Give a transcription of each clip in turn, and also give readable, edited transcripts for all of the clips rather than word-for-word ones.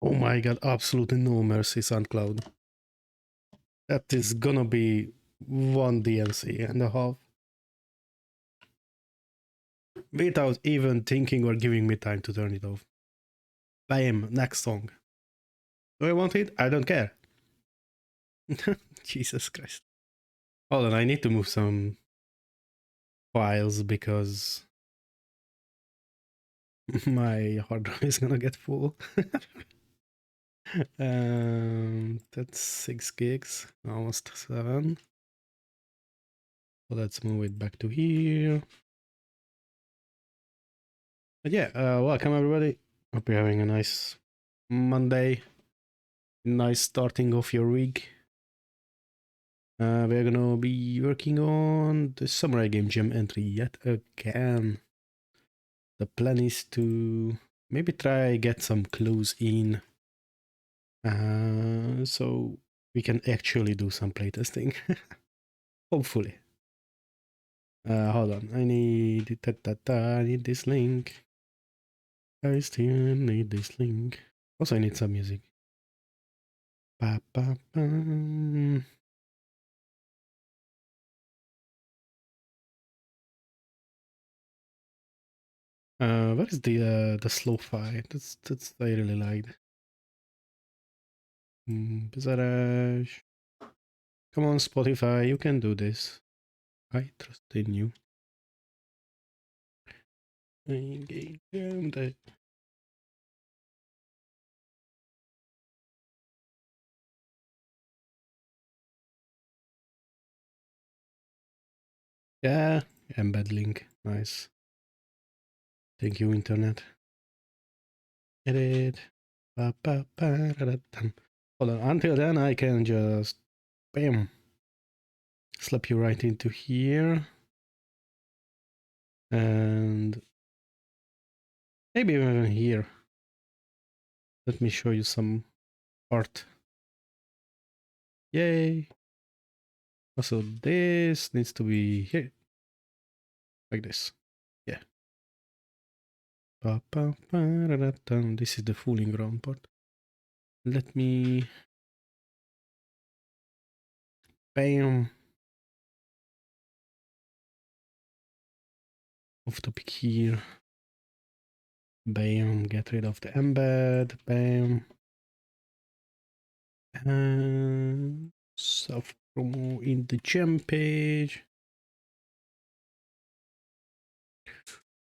Oh my god, absolutely no mercy, SoundCloud. That is gonna be one DNC and a half. Without even thinking or giving me time to turn it off. Bam, next song. Do I want it? I don't care. Jesus Christ. Hold on, I need to move some files because my hard drive is gonna get full. That's 6 gigs, almost 7. So let's move it back to here. But yeah, welcome everybody. Hope you're having a nice Monday. Nice starting of your week. We're gonna be working on the Samurai Game Jam entry yet again. The plan is to maybe try get some clues in, so we can actually do some playtesting. Hopefully. Hold on, I need I need this link. I still need this link. Also, I need some music. Ba, ba, ba. Where is the slow fi? That's I really liked. Bizarre. Come on, Spotify, you can do this. I trust in you. Yeah, embed link. Nice. Thank you, internet. Edit. Hold on. Until then, I can just bam, slap you right into here, and maybe even here. Let me show you some art. Yay! Also, this needs to be here, like this. Yeah. This is the fooling around part. Let me bam. Off topic here. Bam. Get rid of the embed. Bam. And self promo in the gem page.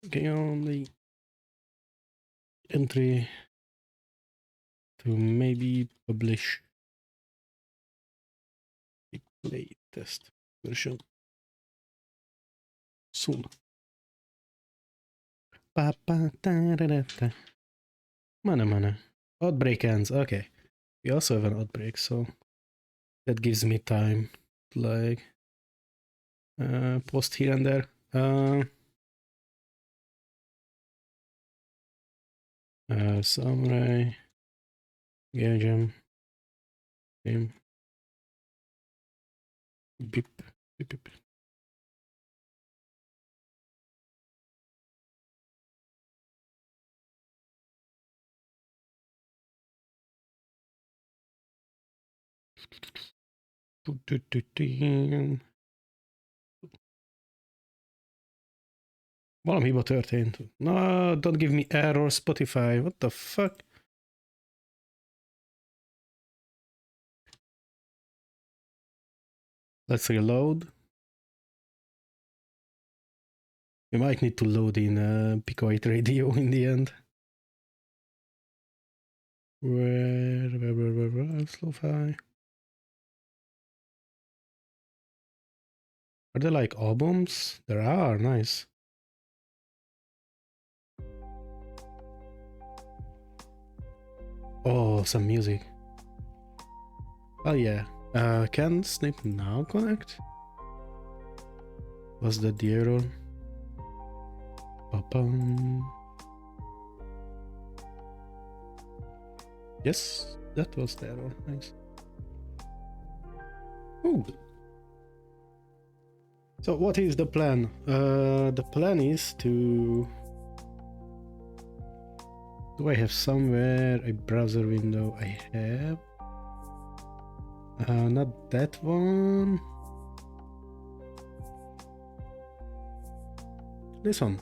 Okay, on the entry to maybe publish the latest version soon. Mana. Outbreak ends. Okay. We also have an outbreak, so that gives me time to like post here and there. Samurai Game Jam. Beep. Valami hiba történt. No, don't give me error, Spotify. What the fuck? Let's reload. We might need to load in PICO-8 radio in the end. Where? Slow-fi. Are there like albums? There are, nice. Oh, some music. Oh yeah. Can Snip now connect? Was that the error? Ba-bum. Yes, that was the error. Nice. Ooh. So what is the plan? The plan is to Do I have somewhere a browser window? I have. Not that one. This one.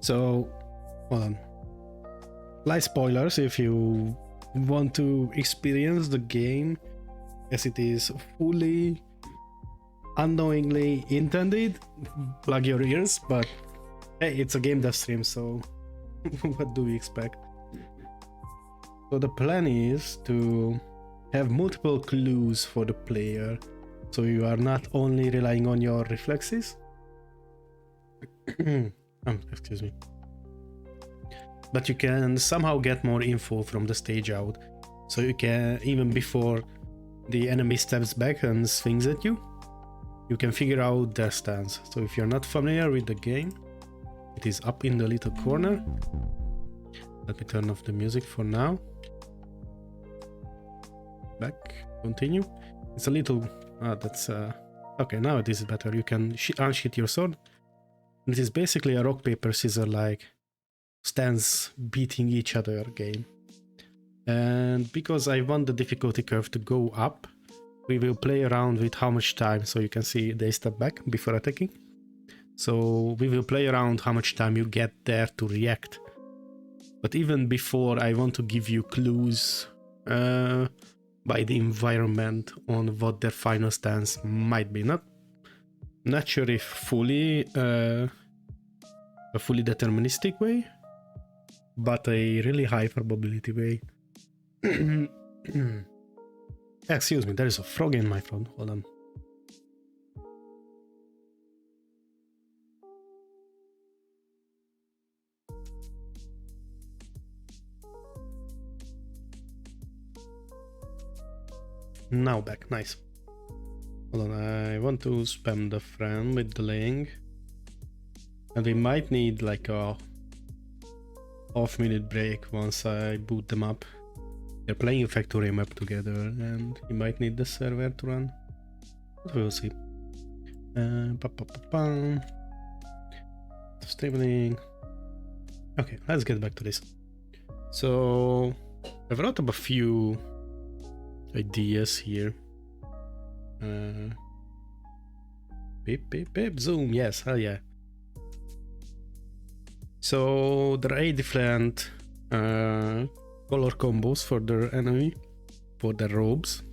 So, hold on. Light spoilers if you want to experience the game as it is fully unknowingly intended. Plug your ears, but hey, it's a game dev stream, so what do we expect? So the plan is to have multiple clues for the player, so you are not only relying on your reflexes. Excuse me. But you can somehow get more info from the stage out, so you can, even before the enemy steps back and swings at you, you can figure out their stance. So if you're not familiar with the game, it is up in the little corner. Let me turn off the music for now. Back, continue. It's a little, that's, okay, now it is better. You can unsheath your sword. It is basically a rock, paper, scissor like stance beating each other game. And because I want the difficulty curve to go up, we will play around with how much time, so you can see they step back before attacking. So we will play around how much time you get there to react. But even before, I want to give you clues by the environment on what their final stance might be. Not sure if fully a fully deterministic way, but a really high probability way. Excuse me, there is a frog in my throat. Hold on. Now back, nice. Hold on, I want to spam the friend with the link. And we might need like a half-minute break once I boot them up. They're playing a factory map together and you might need the server to run. But we'll see. Streaming. Okay, let's get back to this. So I've wrote up a few ideas here. Beep, zoom, yes, hell yeah. So there are 8 different color combos for their enemy, for their robes.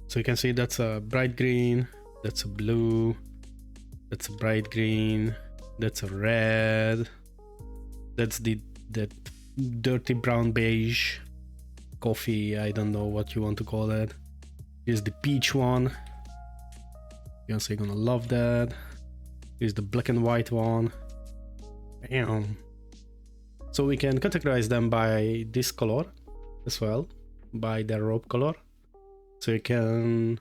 So you can see that's a bright green, that's a blue, that's a bright green, that's a red, that's that dirty brown beige, coffee, I don't know what you want to call it. Here's the peach one. Beyonce, you're gonna love that. Here's the black and white one. Bam. So we can categorize them by this color as well, by their robe color. So you can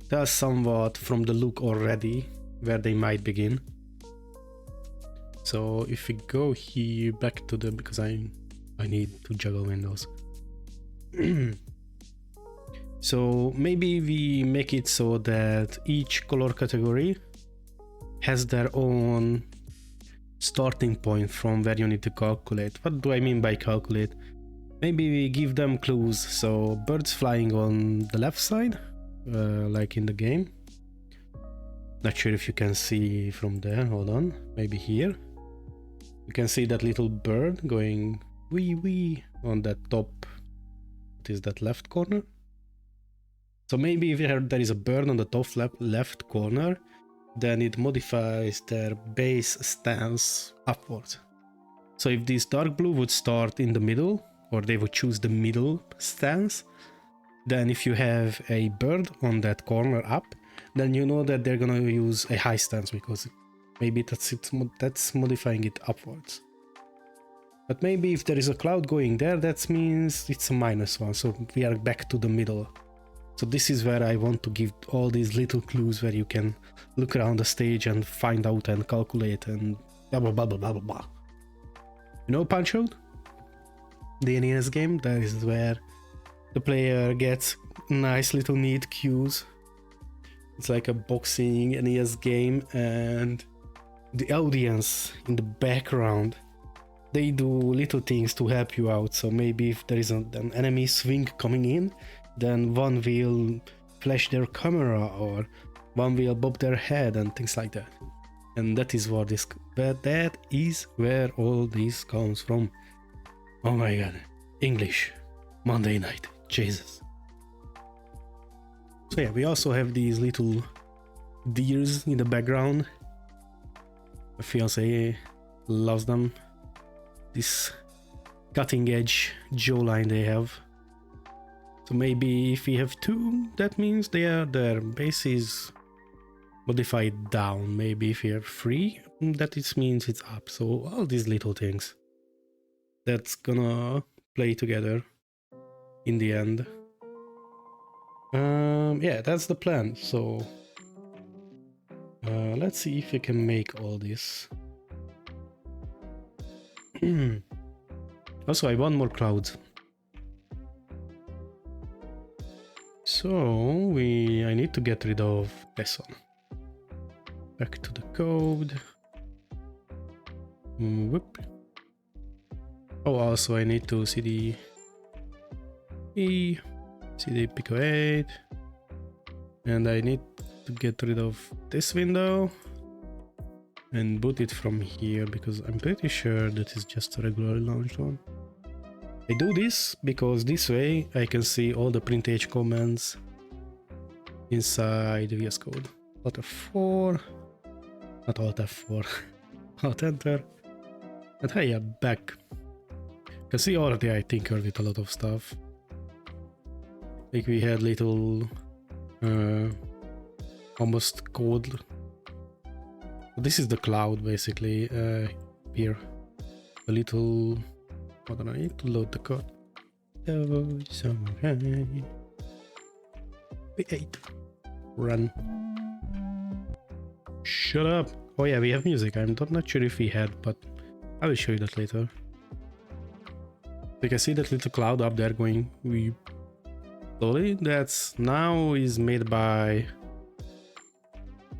tell somewhat from the look already where they might begin. So if we go here back to the, because I need to juggle windows. So maybe we make it so that each color category has their own starting point from where you need to calculate. What do I mean by calculate? Maybe we give them clues. So birds flying on the left side, like in the game. Not sure if you can see from there. Hold on, maybe here. You can see that little bird going wee wee on that top. What is that, left corner? So maybe if there is a bird on the top left corner, then it modifies their base stance upwards. So if this dark blue would start in the middle, or they would choose the middle stance, then if you have a bird on that corner up, then you know that they're gonna use a high stance, because maybe that's modifying it upwards. But maybe if there is a cloud going there, that means it's a -1, so we are back to the middle. So this is where I want to give all these little clues where you can look around the stage and find out and calculate and blah blah blah blah blah blah. You know Punch-Out? The NES game? That is where the player gets nice little neat cues It's like a boxing NES game, and the audience in the background, they do little things to help you out. So maybe if there is an enemy swing coming in, then one will flash their camera or one will bob their head and things like that. And that is what this, but that is where all this comes from. Oh my god, English, Monday night, Jesus. So yeah, we also have these little deers in the background. My fiance loves them. This cutting edge jawline they have. So maybe if we have two, that means their base is modified down. Maybe if we have three, that it means it's up. So all these little things that's gonna play together in the end. Yeah, that's the plan. So let's see if we can make all this. Also, I want more clouds. So I need to get rid of this one. Back to the code. Whoop. Oh, also I need to CD PICO-8, and I need to get rid of this window and boot it from here, because I'm pretty sure that is just a regularly launched one. I do this because this way I can see all the printage commands inside VS Code. Alt F4, not Alt F4, Alt Enter, and hey, I'm back. You can see already I tinkered with a lot of stuff. Like we had little almost code. This is the cloud basically. Here, a little. Hold on, I need to load the code. Oh, so P8. Run. Shut up. Oh yeah, we have music. I'm not sure if we had, but I will show you that later. You can see that little cloud up there going slowly. That's now is made by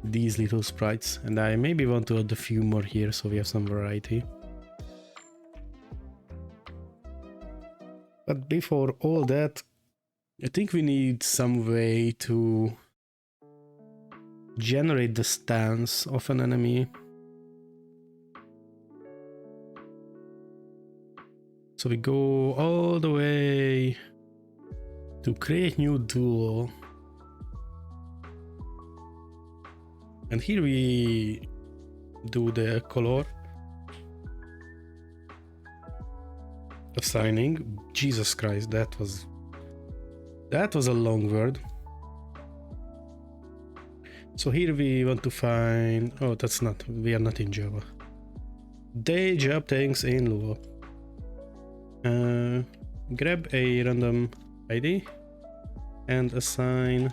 these little sprites, and I maybe want to add a few more here so we have some variety. But before all that, I think we need some way to generate the stance of an enemy. So we go all the way to create new duel. And here we do the color assigning. Jesus Christ, that was a long word. So here we want to find, oh, that's not, we are not in Java. Day job things in Lua. Grab a random ID and assign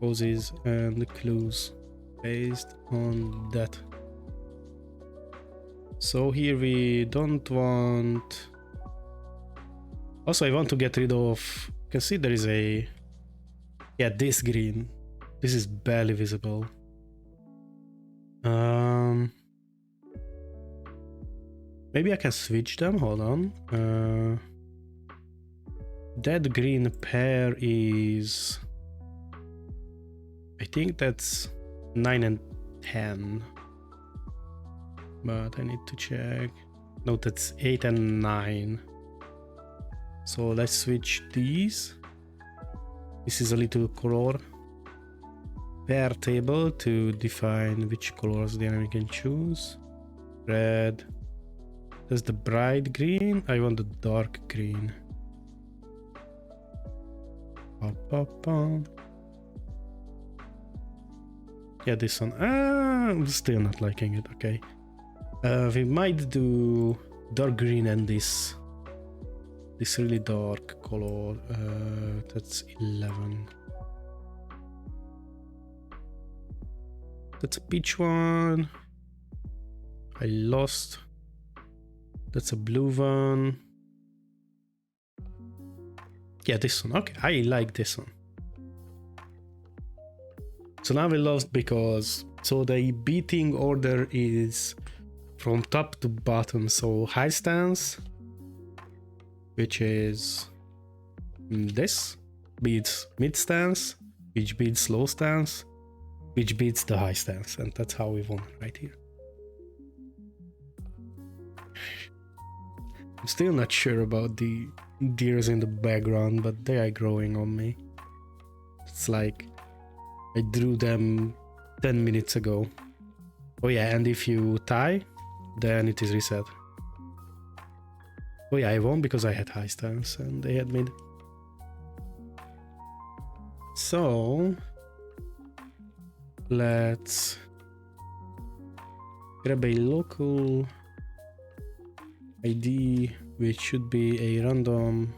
poses and clues based on that. So here we don't want. Also, I want to get rid of. You can see there is a. Yeah, this green. This is barely visible. Maybe I can switch them. Hold on. That green pair is. I think that's 9 and 10. But I need to check. No, that's 8 and 9. So let's switch these. This is a little color pair table to define which colors the enemy can choose. Red. That's the bright green. I want the dark green. Yeah, this one. I'm still not liking it. Okay. We might do dark green and this really dark color. That's 11. That's a peach one. I lost. That's a blue one. Yeah, this one. Okay, I like this one. So now we lost because so the beating order is from top to bottom. So high stance, which is this, beats mid stance, which beats low stance, which beats the high stance, and that's how we won right here. I'm still not sure about the deers in the background, but they are growing on me. It's like I drew them 10 minutes ago. Oh yeah, and if you tie, then it is reset. Oh yeah, I won because I had high stance and they had mid. So let's grab a local ID, which should be a random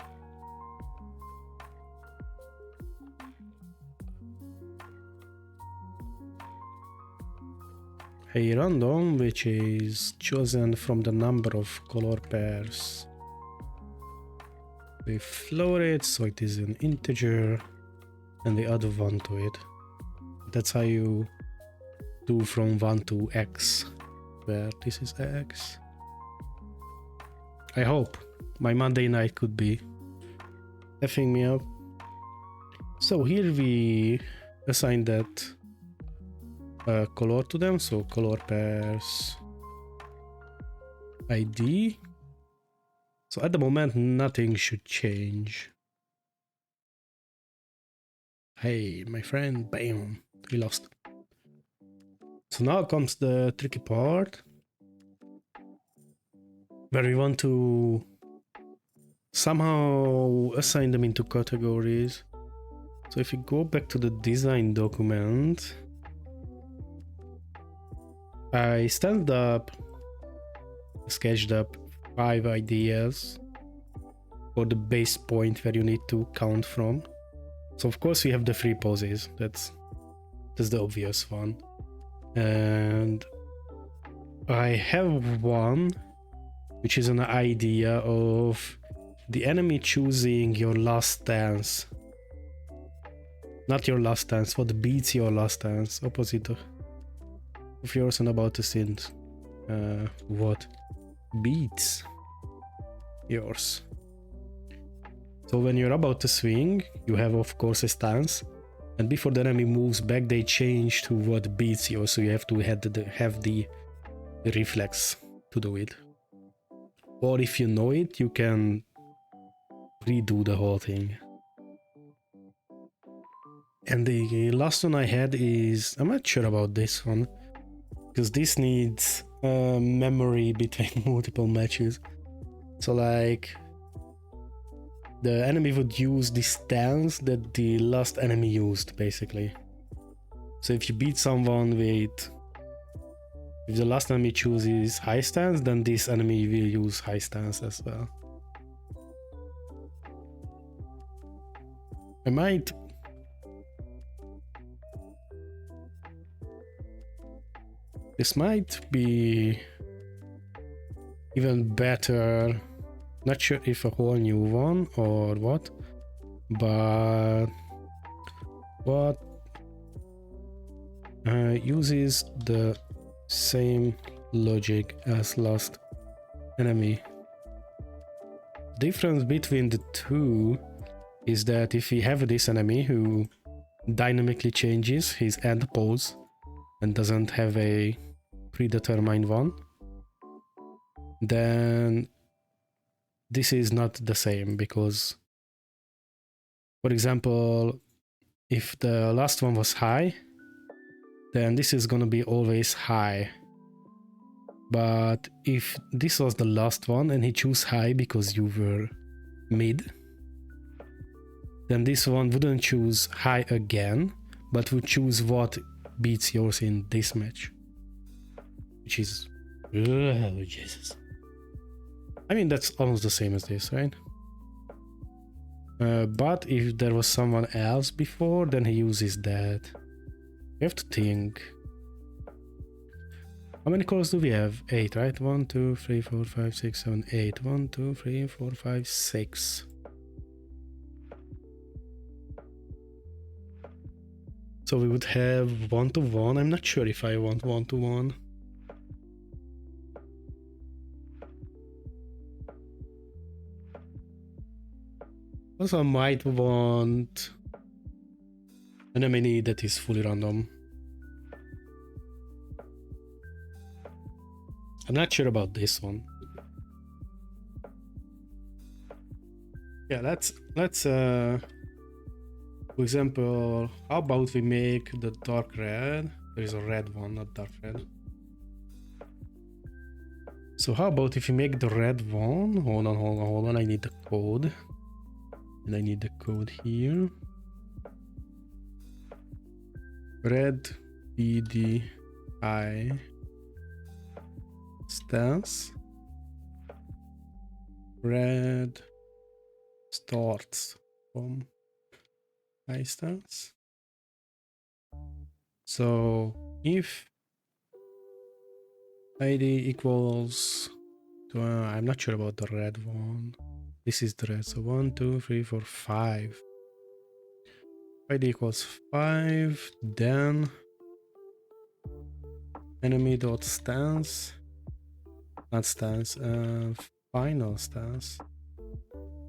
which is chosen from the number of color pairs. We float it so it is an integer and we add 1 to it. That's how you do from 1 to x, where this is x. I hope my Monday night could be effing me up. So here we assign that color to them, so color pairs ID. So at the moment nothing should change. Hey my friend, bam, we lost. So now comes the tricky part, where we want to somehow assign them into categories. So if you go back to the design document, I sketched up 5 ideas for the base point where you need to count from. So of course we have the 3 poses, that's the obvious one. And I have one which is an idea of the enemy choosing your last stance. Not your last stance, what beats your last stance, opposite of yours, and about to sin. What beats yours. So when you're about to swing, you have of course a stance, and before the enemy moves back, they change to what beats yours, so you have to have the reflex to do it. Or if you know it, you can redo the whole thing. And the last one I had is, I'm not sure about this one, because this needs memory between multiple matches. So like, the enemy would use the stance that the last enemy used, basically. So if you beat someone with, if the last enemy chooses high stance, then this enemy will use high stance as well. I might this might be even better. Not sure if a whole new one or what, but what uses the same logic as last enemy. Difference between the two is that if we have this enemy who dynamically changes his end pose and doesn't have a predetermined one, then this is not the same, because, for example, if the last one was high, then this is gonna be always high. But if this was the last one and he chose high because you were mid, then this one wouldn't choose high again, but would choose what beats yours in this match. Which is... oh, Jesus. I mean, that's almost the same as this, right? But if there was someone else before, then he uses that. We have to think. How many colors do we have? 8, right? 1, 2, 3, 4, 5, 6, 7, 8. 1, 2, 3, 4, 5, 6. So we would have 1-to-1. I'm not sure if I want 1-to-1. Also, I might want an enemy that is fully random. I'm not sure about this one. Yeah, let's for example, how about we make the dark red? There is a red one, not dark red. So how about if we make the red one? Hold on. I need the code. And I need the code here. Red BDI stance. Red starts from high stance. So if ID equals to, I'm not sure about the red one. This is the red. So 1, 2, 3, 4, 5. ID equals 5. Then enemy dot stance. Not stance. Final stance.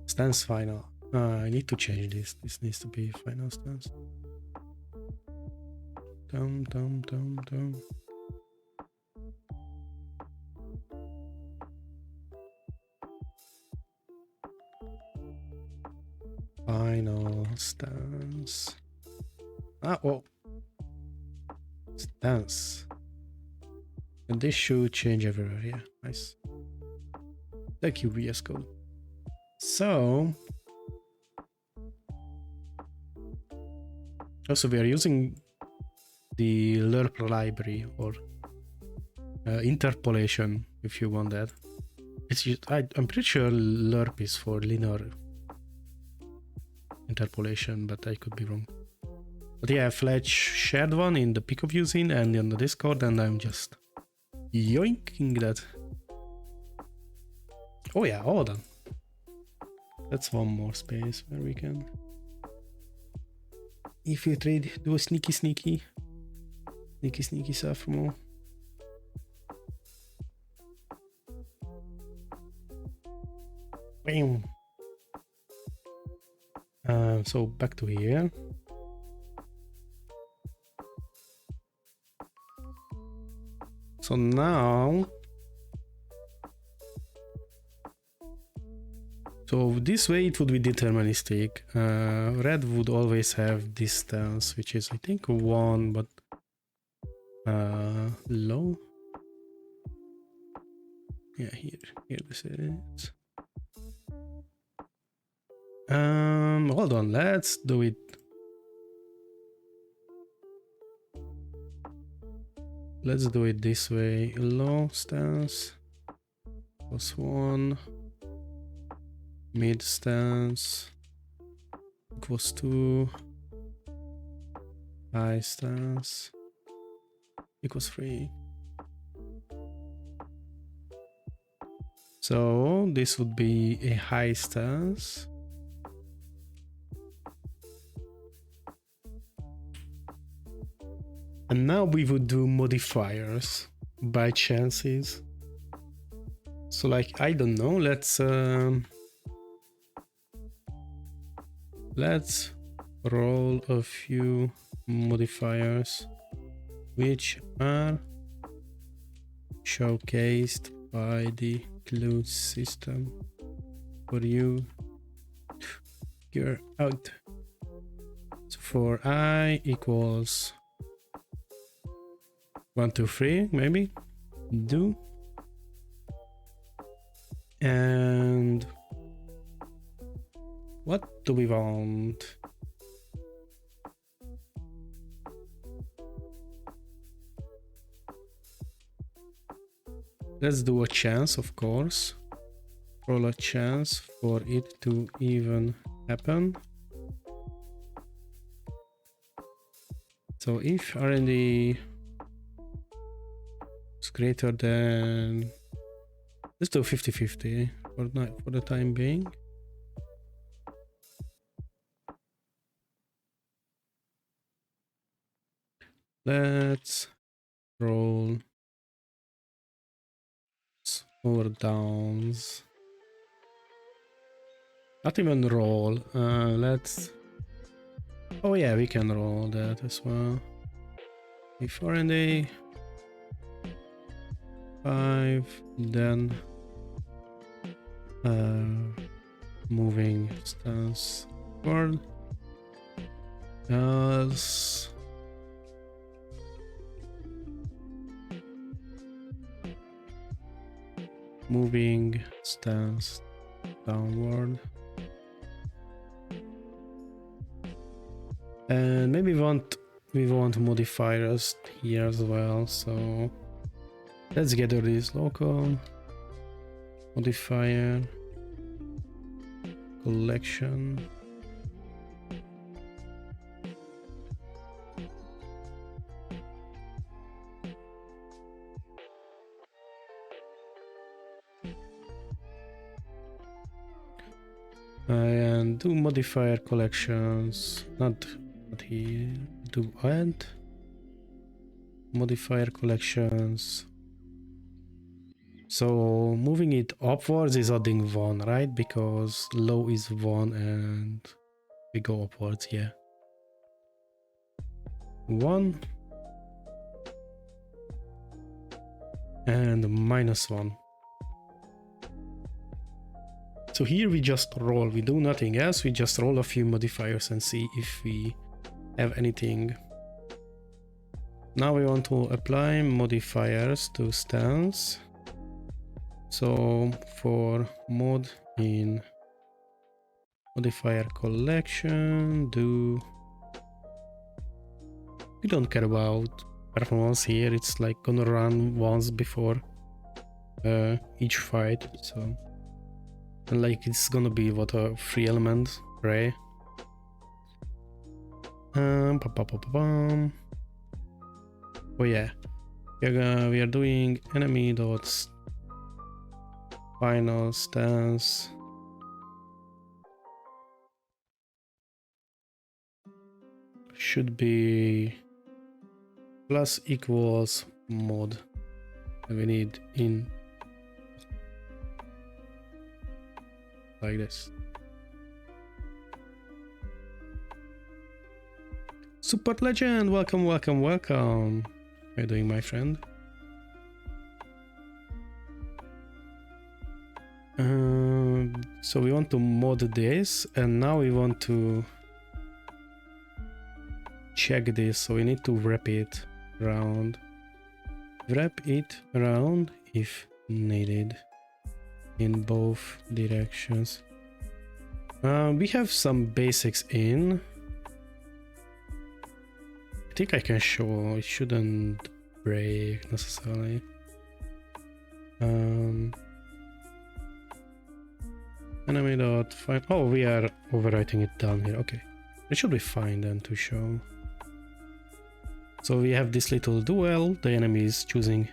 Stance final. I need to change this. This needs to be final stance. Dum. Final stance. Oh. Stance. And this should change everywhere. Yeah, nice. Thank you, VS Code. So also we are using the lerp library or interpolation if you want that. It's just, I'm pretty sure lerp is for linear interpolation, but I could be wrong. But yeah, Fletch shared one in the PICO-8 scene and in the Discord, and I'm just yoinking that. Oh yeah, hold on. That's one more space where we can infiltrate, do a sneaky sophomore. Bam. So back to here. So now, so this way it would be deterministic. Red would always have distance, which is I think 1, but low. Yeah, here this is. Hold on, let's do it. Let's do it this way. Low stance +1. Mid stance equals 2. High stance equals 3. So this would be a high stance. And now we would do modifiers by chances. So like, I don't know, let's roll a few modifiers which are showcased by the clue system for you. You're out. So for I equals 1, 2, 3, maybe do. And what do we want? Let's do a chance, of course. Roll a chance for it to even happen. So if R&D is greater than, let's do 50-50 for the time being. Let's roll over downs. Not even roll. Let's. Oh yeah, we can roll that as well. Before and a 5, then moving stance forward. Else. Moving stance downward. And maybe we want modifiers here as well, so let's gather this local modifier collection. And do modifier collections, not here, do add modifier collections. So moving it upwards is adding 1, right? Because low is 1 and we go upwards, yeah. 1 and -1. So here we just roll, we do nothing else, we just roll a few modifiers and see if we have anything. Now we want to apply modifiers to stance. So for mod in modifier collection, we don't care about performance here, it's like gonna run once before each fight, so. And like it's gonna be what a 3 element array. Oh yeah, we are doing enemy dots final stance. Should be plus equals mod. And we need in like this. Super Legend, welcome, welcome, welcome. How are you doing, my friend? So we want to mod this, and now we want to check this. So we need to wrap it around. Wrap it around if needed in both directions. We have some basics in. I think I can show, it shouldn't break necessarily. Enemy dot find. Oh, we are overwriting it down here. Okay, it should be fine then to show. So we have this little duel. The enemy is choosing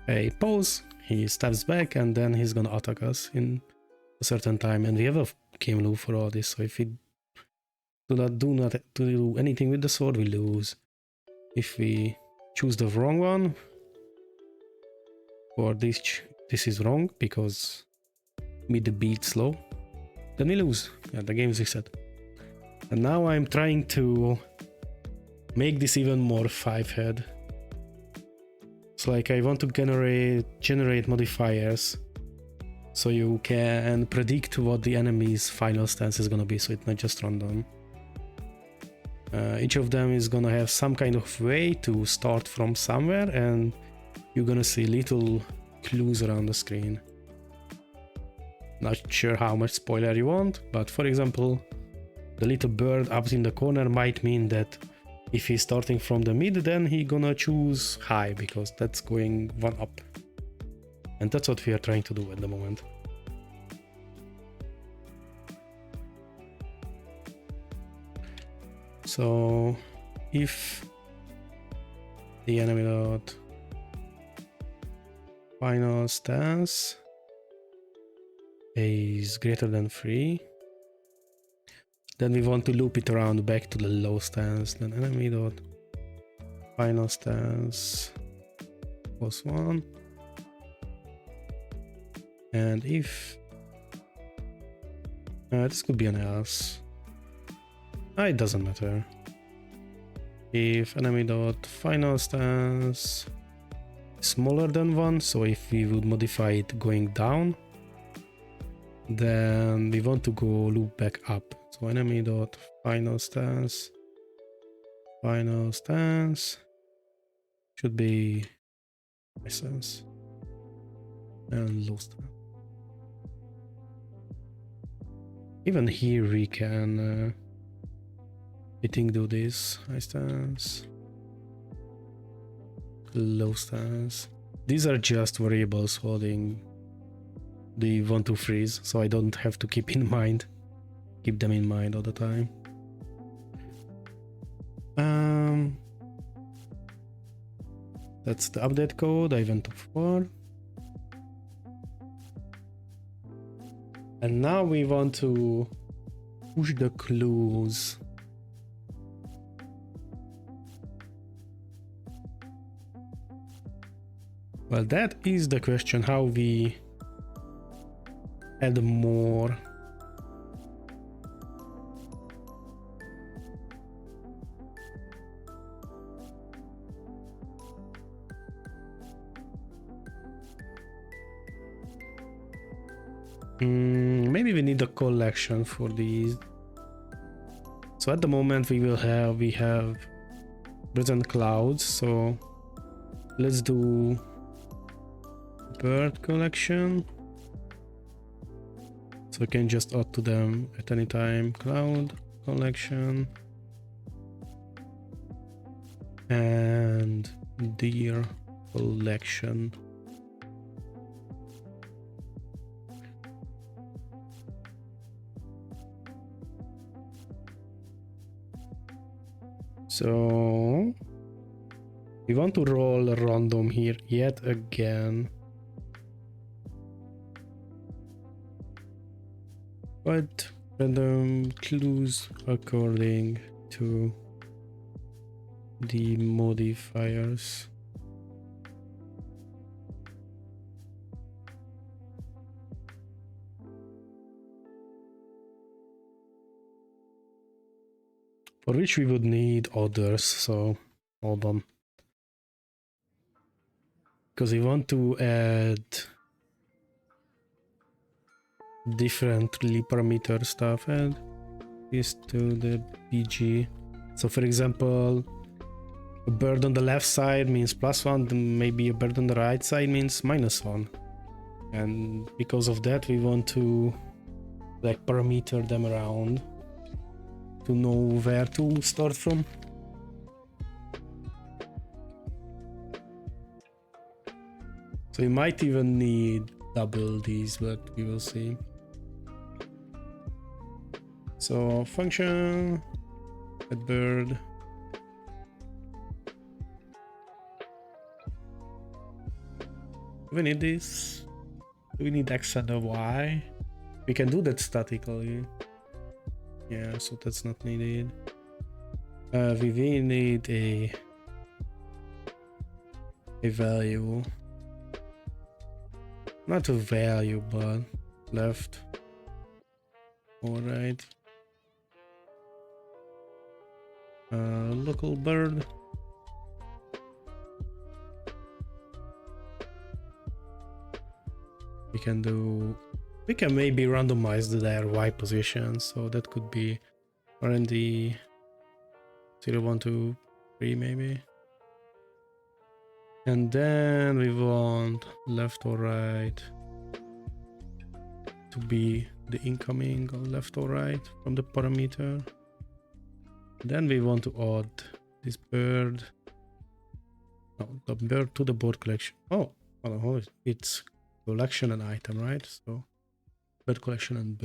a pose. He steps back and then he's gonna attack us in a certain time. And we have a game loop for all this. So if we do not do anything with the sword, we lose. If we choose the wrong one, or this is wrong because mid the beat slow, then we lose. Yeah, the game is reset. And now I'm trying to make this even more 5-head. So like I want to generate modifiers so you can predict what the enemy's final stance is gonna be, so it's not just random. Each of them is gonna have some kind of way to start from somewhere, and you're gonna see little clues around the screen. Not sure how much spoiler you want, but for example, the little bird up in the corner might mean that if he's starting from the mid, then he's gonna choose high, because that's going 1 up. And that's what we are trying to do at the moment. So if the enemy dot final stance is greater than 3, then we want to loop it around back to the low stance. Then enemy dot final stance +1. And if this could be an else. It doesn't matter. If enemy dot final stance is smaller than 1, so if we would modify it going down, then we want to go loop back up. So enemy dot final stance should be essence and low stance. Even here we can I think do this high stance, low stance. These are just variables holding the 1 to freeze, so I don't have to keep them in mind all the time. That's the update code. I went to 4. And now we want to push the clues. Well, that is the question, how we add more. Maybe we need a collection for these. So at the moment we have present clouds, so let's do bird collection. So we can just add to them at any time cloud collection and deer collection. So we want to roll a random here yet again. But random clues according to the modifiers. For which we would need others, so hold on. Because we want to add differently parameter stuff, add this to the BG. So for example, a bird on the left side means +1, then maybe a bird on the right side means -1. And because of that we want to like parameter them around to know where to start from. So you might even need double these, but we will see. So function at bird. Do we need this? Do we need X and a Y? We can do that statically. Yeah, so that's not needed. We will need a value. Not a value, but left or right. Local bird. We can maybe randomize their Y position, so that could be R&D 0, 1, 2, 3 maybe. And then we want left or right to be the incoming or left or right from the parameter. Then we want to add this bird. No, the bird to the board collection. Oh, hold on, it's collection and item, right? So bird collection and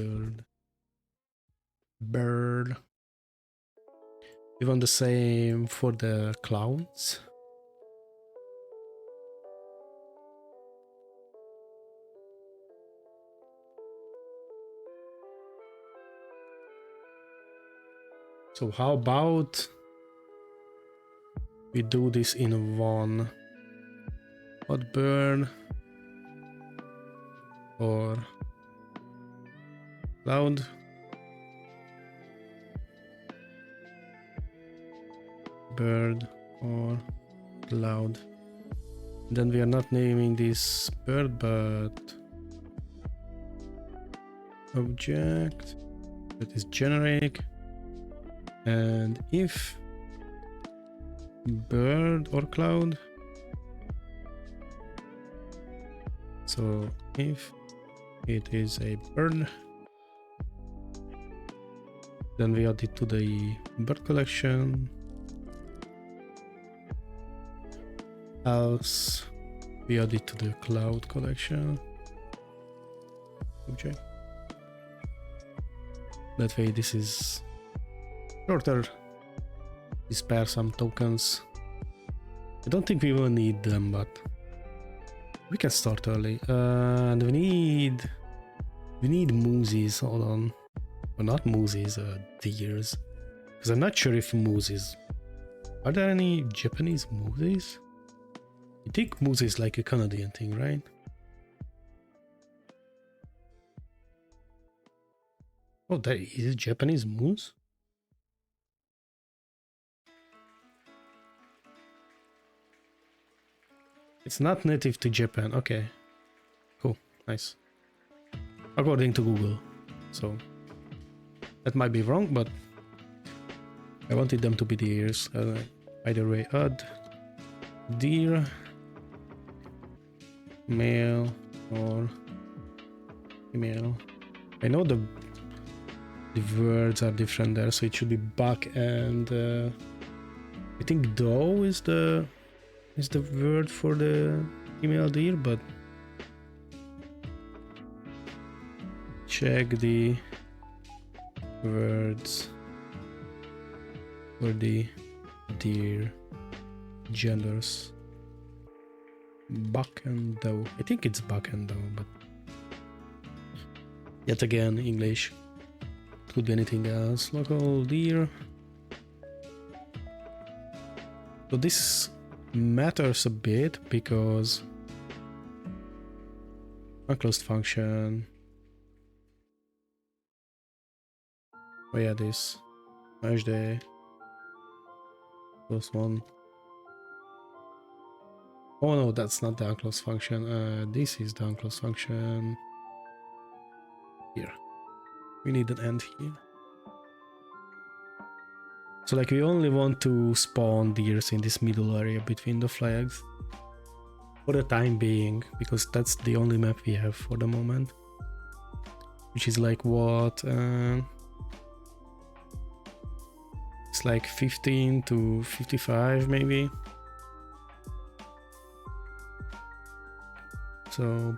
bird. We want the same for the clouds. So how about we do this in one. Hot bird or cloud. Bird or cloud. Then we are not naming this bird, but object that is generic. And if bird or cloud, so if it is a bird, then we add it to the bird collection. Else we add it to the cloud collection object. That way this is shorter. We spare some tokens. I don't think we will need them, but we can start early. And we need mooses. Hold on. Or not mooses, deers. Because I'm not sure if mooses. Are there any Japanese mooses? I think moose is like a Canadian thing, right? Oh, there is Japanese moose? It's not native to Japan. Okay. Cool. Nice. According to Google. So, that might be wrong, but I wanted them to be deers. Either way, add deer. Male or female. I know the words are different there, so it should be buck and I think doe is the word for the female deer, but check the words for the deer genders. Buck and doe. I think it's buck and doe, but yet again, English. Could be anything else. Local deer. So this matters a bit because unclosed function. Oh yeah, this merge the close one. Oh no, that's not the unclosed function. This is the unclosed function. Here. We need an end here. So like we only want to spawn deers in this middle area between the flags. For the time being, because that's the only map we have for the moment. Which is like what? It's like 15 to 55 maybe. So,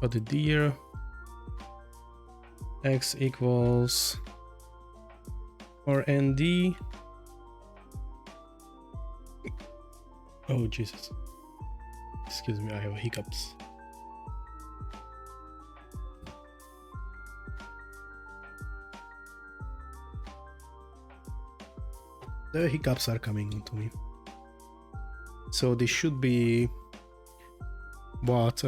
but the deer x equals or nd. Oh Jesus! Excuse me, I have hiccups. The hiccups are coming into me. So this should be what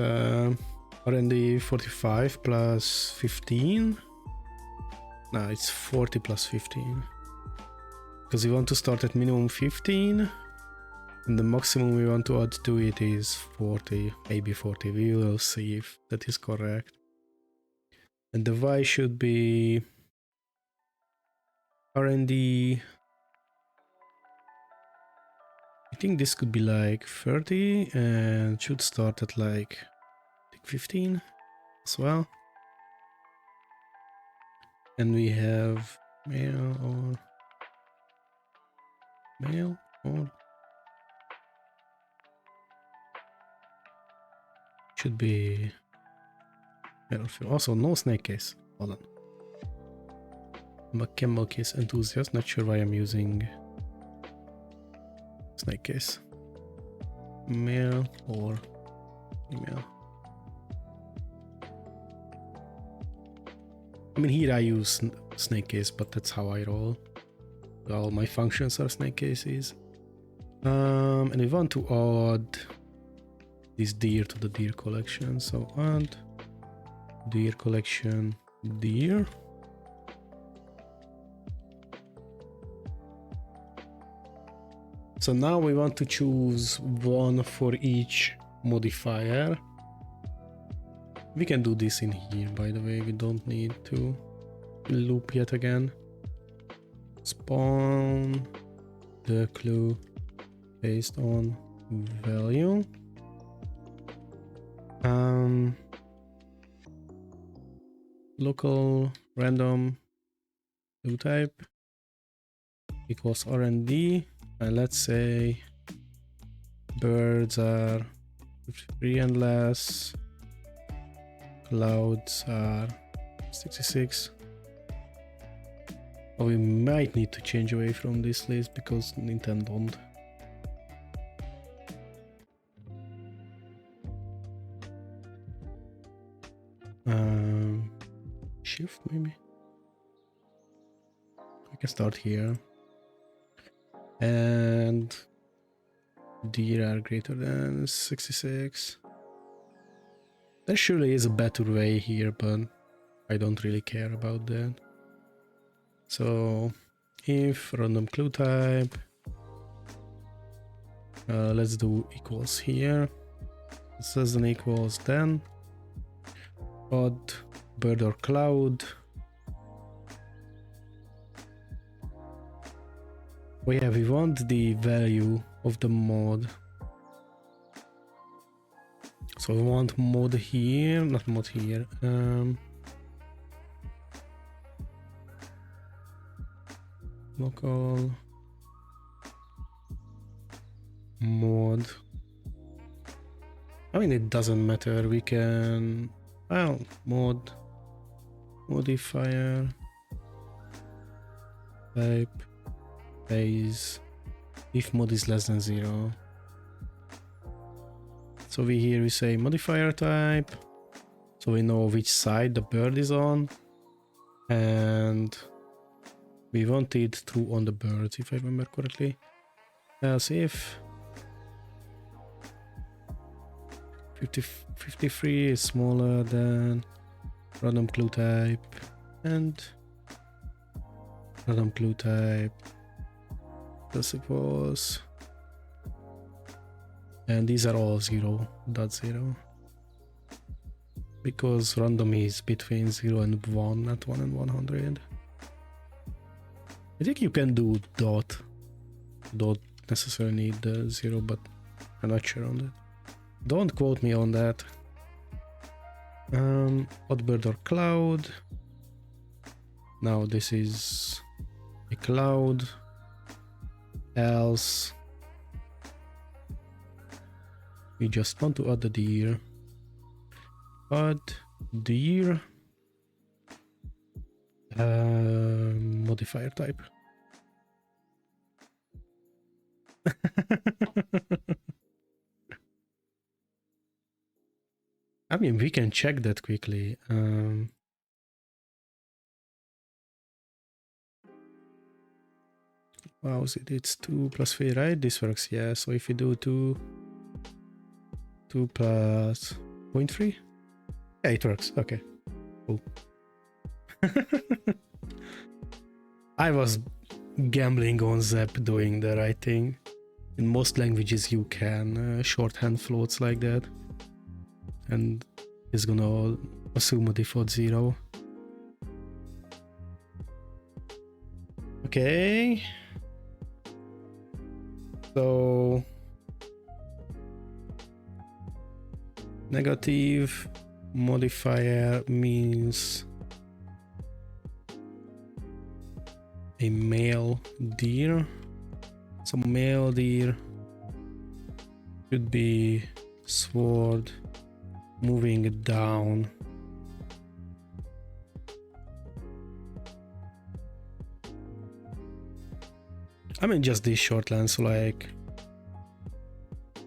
RND 45 plus 15. No, it's 40 plus 15 because we want to start at minimum 15 and the maximum we want to add to it is 40, maybe 40. We will see if that is correct. And the Y should be RND. I think this could be like 30 and should start at like 15 as well. And we have male or should be male. Also no snake case. Hold on. I'm a camel case enthusiast, not sure why I'm using snake case. Male or female. I mean, here I use snake case, but that's how I roll. All my functions are snake cases. And we want to add this deer to the deer collection. So add deer collection deer. So now we want to choose one for each modifier. We can do this in here, by the way. We don't need to loop yet again. Spawn the clue based on value. Local random clue type equals R&D, and let's say birds are 53 and less, clouds are 66. But we might need to change away from this list because Nintendo don't. Shift maybe. I can start here. And deer are greater than 66. There surely is a better way here, but I don't really care about that. So if random clue type, let's do equals here. It says an equals then add bird or cloud. Oh yeah, we want the value of the mod. So we want mod here, not mod here. Local mod. I mean, it doesn't matter. We can, well, mod modifier type base if mod is less than 0. So we say modifier type, so we know which side the bird is on, and we want it true on the birds, if I remember correctly. Else if 53 is smaller than random clue type, and random clue type plus equals, and these are all 0.0 because random is between 0 and 1, not 1 and 100. I think you can do dot. Don't necessarily need the 0, but I'm not sure on that. Don't quote me on that. Odd bird or cloud. Now this is a cloud. Else we just want to add the deer. Add deer. Modifier type. I mean, we can check that quickly. Wow, it's 2 plus 3, right? This works, yeah. So if we do 2 plus 0.3, yeah, it works. Okay, cool. I was gambling on Zep doing the right thing. In most languages you can shorthand floats like that, and it's gonna assume a default 0. Okay, so negative modifier means a male deer. So male deer should be sword moving down. I mean, just this short length, so like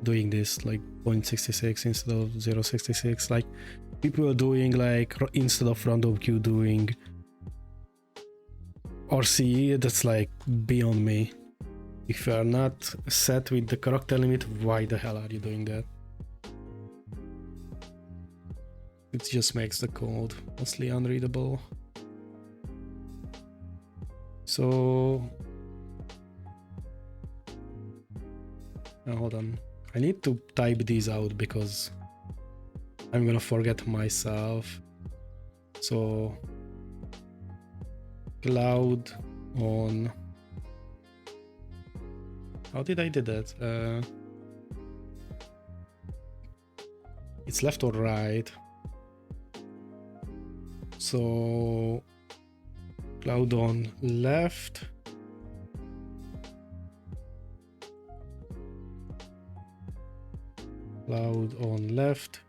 doing this like 0.66 instead of 0.66. Like people are doing like instead of random queue doing Or C, that's like beyond me. If you are not set with the character limit, why the hell are you doing that? It just makes the code mostly unreadable. So... hold on. I need to type these out because I'm gonna forget myself. So... cloud on... how did I do that? It's left or right. So cloud on left. Cloud on left.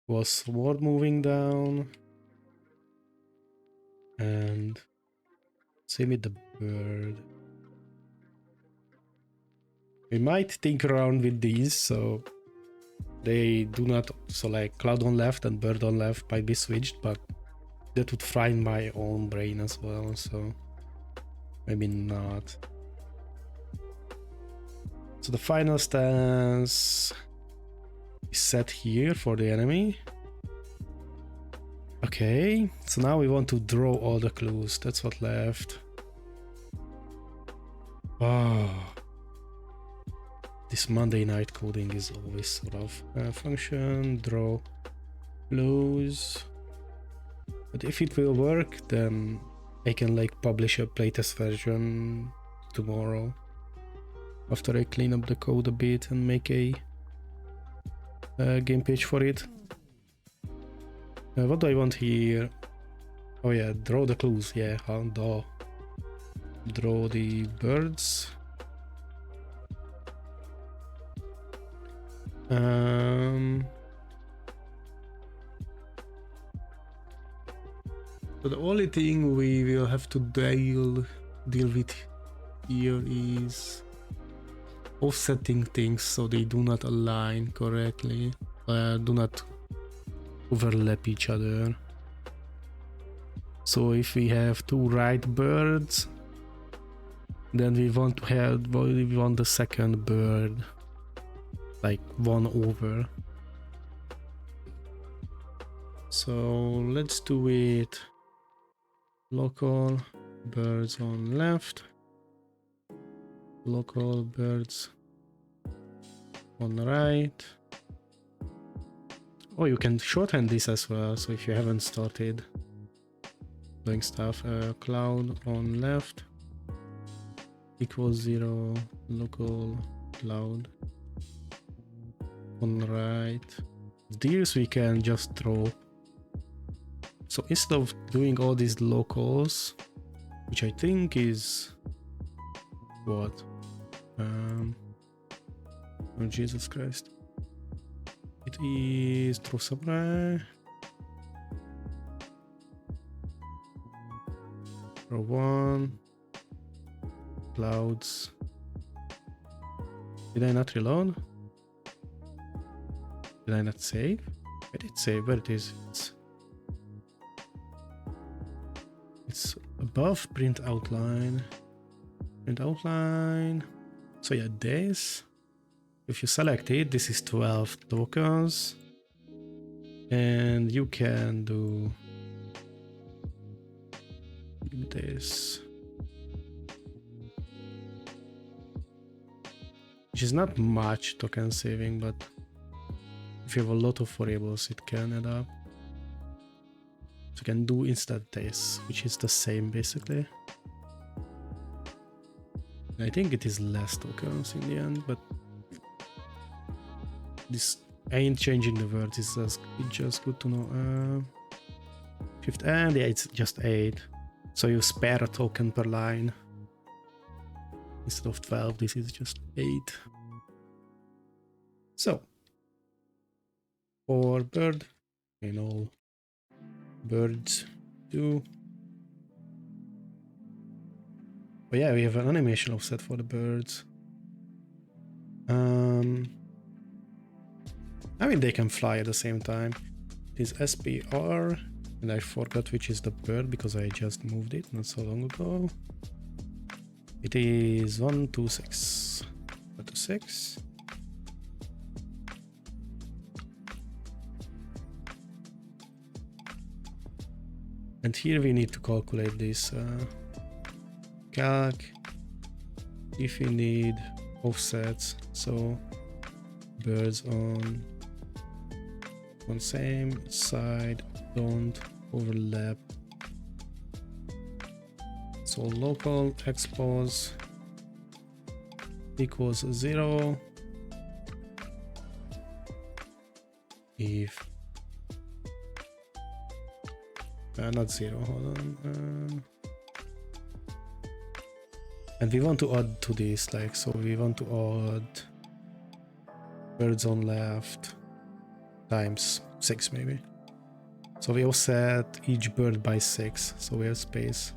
Was sword moving down. And same with the bird. We might think around with these, so they do not, so like cloud on left and bird on left might be switched, but that would fry my own brain as well, so maybe not. So the final stance is set here for the enemy. Okay, so now we want to draw all the clues. That's what left. Oh, this Monday night coding is always sort of function, draw clues. But if it will work, then I can like publish a playtest version tomorrow after I clean up the code a bit and make a game page for it. What do I want here? Oh yeah, draw the clues. Yeah, draw the birds. So the only thing we will have to deal with here is offsetting things so they do not align correctly, do not overlap each other. So if we have two right birds, then we want the second bird like one over. So let's do it local birds on left, local birds on right. Oh, you can shorthand this as well, so if you haven't started doing stuff, cloud on left equals 0, local cloud on right. These we can just draw. So instead of doing all these locals, which I think is what? Oh Jesus Christ. It is throw samurai. Throw one. Clouds. Did I not reload? Did I not save? I did save, where it is. It's above print outline. Print outline. So yeah, this. If you select it, this is 12 tokens. And you can do this. Which is not much token saving, but if you have a lot of variables, it can add up. So you can do instead this, which is the same basically. I think it is less tokens in the end, but this ain't changing the words, it's just good to know. Fifth, and yeah, it's just 8. So you spare a token per line. Instead of 12, this is just 8. So, for bird, you know, birds do. But yeah, we have an animation offset for the birds. I mean, they can fly at the same time. It is SPR And I forgot which is the bird because I just moved it not so long ago. It is 126. 126. And here we need to calculate this calc if we need offsets, so birds on same side don't overlap. So local expose equals 0 if not 0, hold on. And we want to add to this, like, so we want to add birds on left times 6 maybe. So we offset each bird by 6, so we have space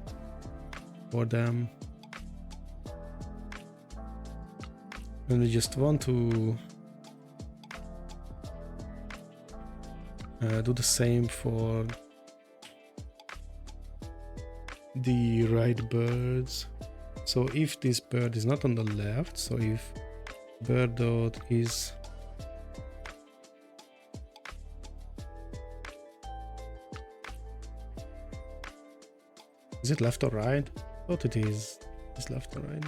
for them. And we just want to do the same for the right birds. So if this bird is not on the left, so if bird dot is it left or right? I thought it is. Is left or right?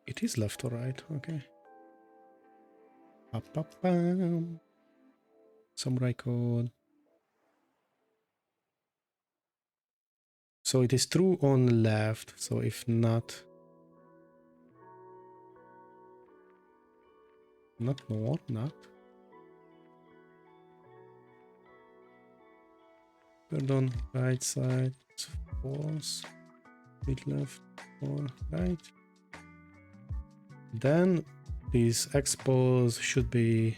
It is left or right. Okay. Samurai code. So it is true on left. So if not more, not. Bird on right side, it's false. Bit left or right. Then this expose should be,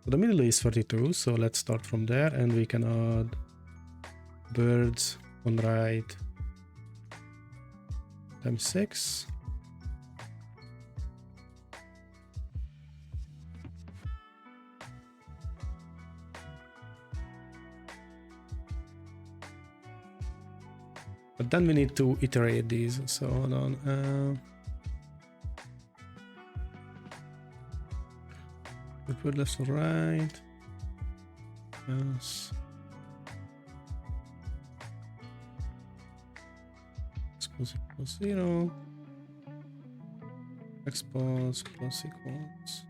so the middle is 32, so let's start from there and we can add birds on right times 6. But then we need to iterate these, so hold on. We put left or right. Yes. Expose equals 0. Expose plus equals.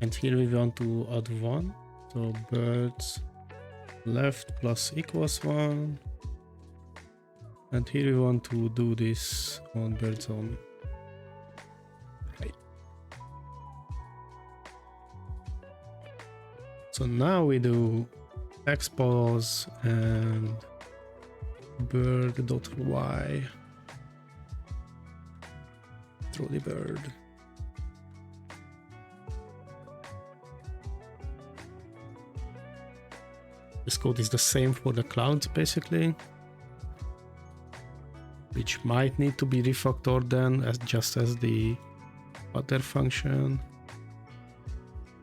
And here we want to add 1. So birds left plus equals 1. And here we want to do this on birds on right. So now we do expose and bird.y through the bird. This code is the same for the clouds basically, which might need to be refactored then as just as the other function.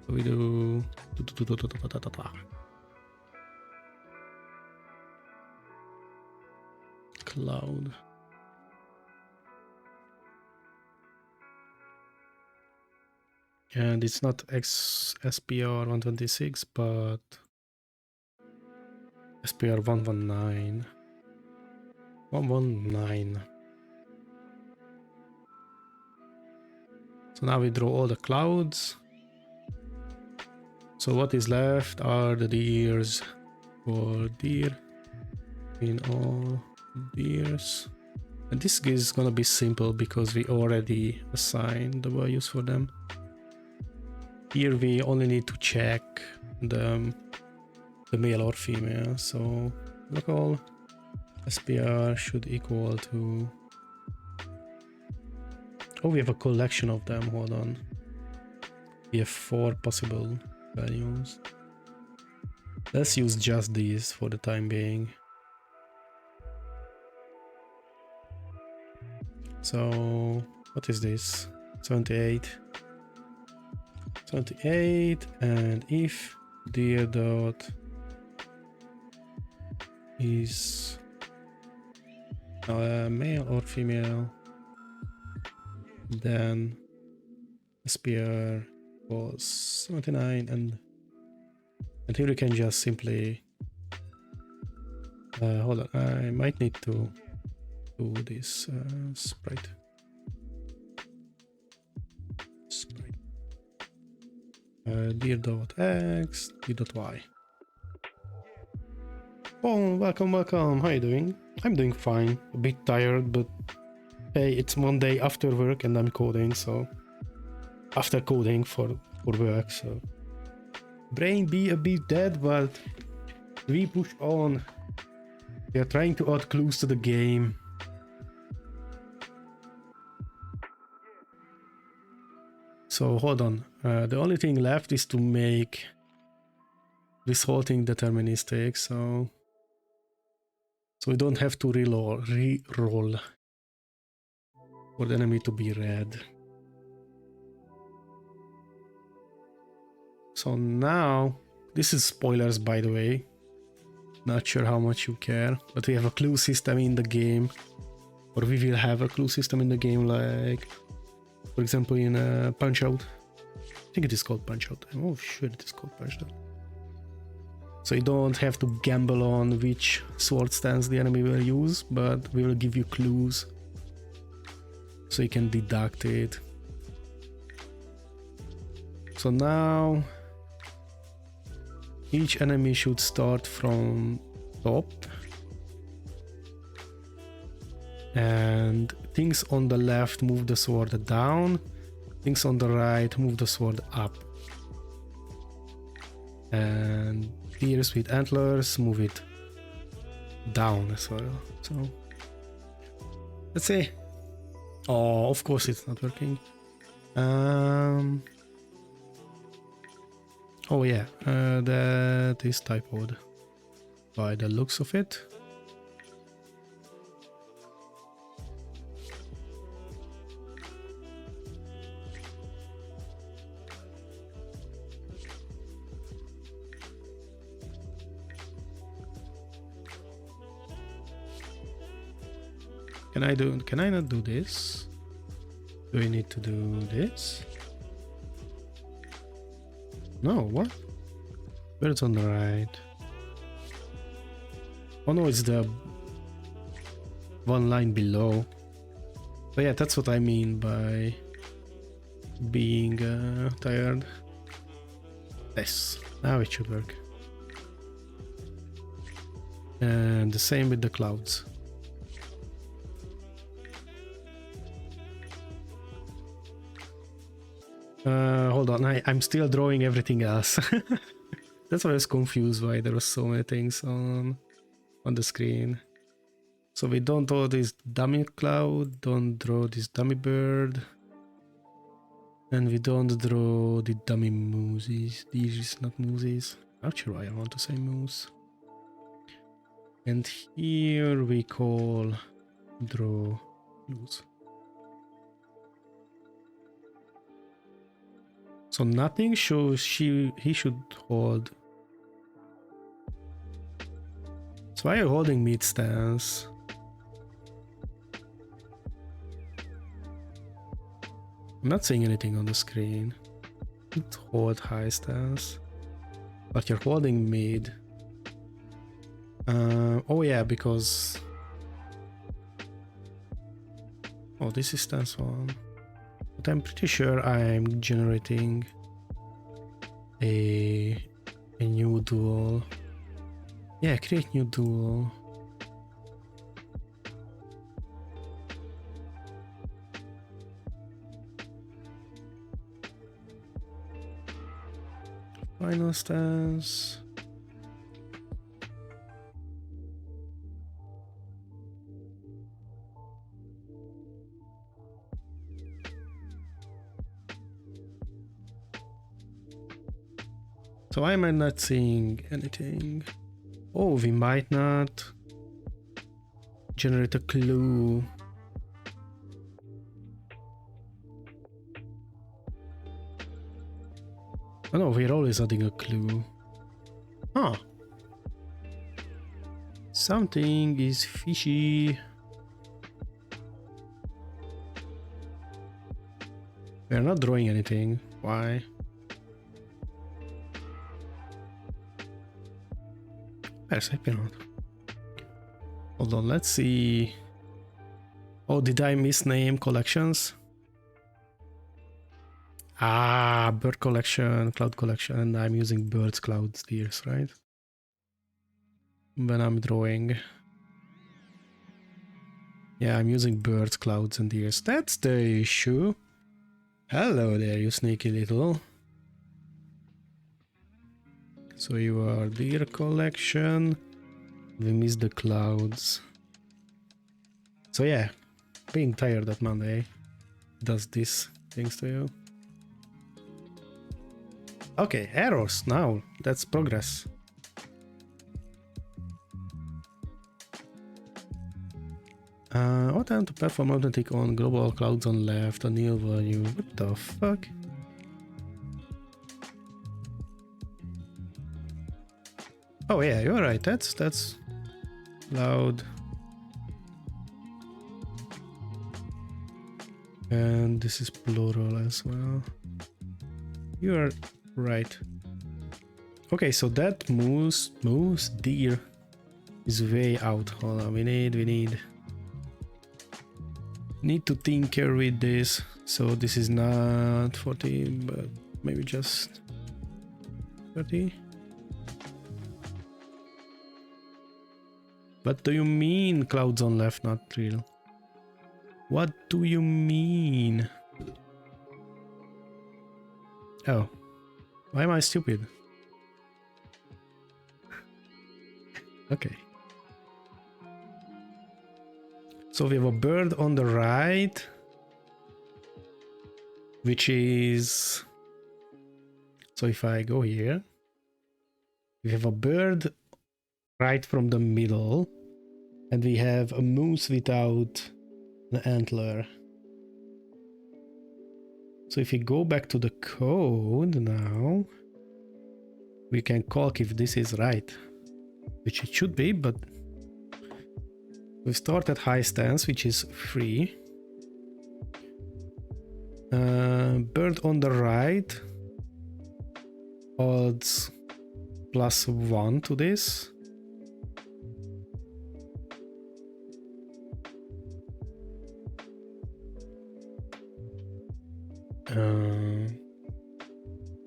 So we do cloud. And it's not SPR 126, but SPR 119. 119. So now we draw all the clouds. So what is left are the deers for deer in all deers. And this is gonna be simple because we already assigned the values for them. Here we only need to check the male or female. So local SPR should equal to, oh, we have a collection of them, hold on. We have 4 possible values. Let's use just these for the time being. So what is this? 78. 78, and if dir dot is male or female, then the spear was 79, and here you can just simply hold on, I might need to do this sprite. Dir.x, dir.y. Oh, welcome. How you doing? I'm doing fine. A bit tired, but hey, it's Monday after work and I'm coding, so after coding for work, so brain be a bit dead, but we push on. We are trying to add clues to the game. So hold on. The only thing left is to make this whole thing deterministic, so we don't have to re-roll for the enemy to be red. So now, this is spoilers by the way, not sure how much you care, but we have a clue system in the game, or we will have a clue system in the game, like for example in Punch-Out. I think it is called Punch-Out. Oh shit, it is called Punch-Out. So you don't have to gamble on which sword stance the enemy will use, but we will give you clues so you can deduct it. So now each enemy should start from top, and things on the left move the sword down, things on the right move the sword up, and deers with antlers move it down as well. So let's see. Oh, of course it's not working. Oh yeah, that is typoed by the looks of it. Can I not do this? Do I need to do this? No, what? Birds on the right. Oh no, it's the one line below. But yeah, that's what I mean by being tired. Yes, now it should work. And the same with the clouds. Hold on, I'm still drawing everything else. That's why I was confused why there were so many things on the screen. So we don't draw this dummy cloud, don't draw this dummy bird, and we don't draw the dummy mooses. These is not mooses. Not sure why I want to say moose. And here we call draw clues. So nothing shows he should hold. So why are you holding mid stance? I'm not seeing anything on the screen. Don't hold high stance. But you're holding mid. Oh yeah, because... Oh, this is stance 1. But I'm pretty sure I'm generating a new duel. Yeah, create new duel. Final stance. So why am I not seeing anything? Oh, we might not generate a clue Oh no, we're always adding a clue. Huh. Something is fishy. We're not drawing anything. Why? Perhaps not. Hold on, let's see. Oh, did I misname collections? Ah, bird collection, cloud collection, and I'm using birds, clouds, deers, right? When I'm drawing. Yeah, I'm using birds, clouds, and deers. That's the issue. Hello there, you sneaky little. So you are deer collection. We missed the clouds. So yeah, being tired at Monday does these things to you. Okay, errors now. That's progress. What time to perform automatic on global clouds on left, on nil value? What the fuck? Oh yeah, you're right. That's loud. And this is plural as well. You are right. Okay, so that moose deer is way out. Hold on, we need to tinker with this. So this is not 40, but maybe just 30. What do you mean clouds on left, not real? What do you mean? Oh, why am I stupid? Okay. So we have a bird on the right, which is... So if I go here, we have a bird right from the middle, and we have a moose without the antler. So if we go back to the code now, we can calc if this is right, which it should be, but we start at high stance, which is 3. Bird on the right adds +1 to this.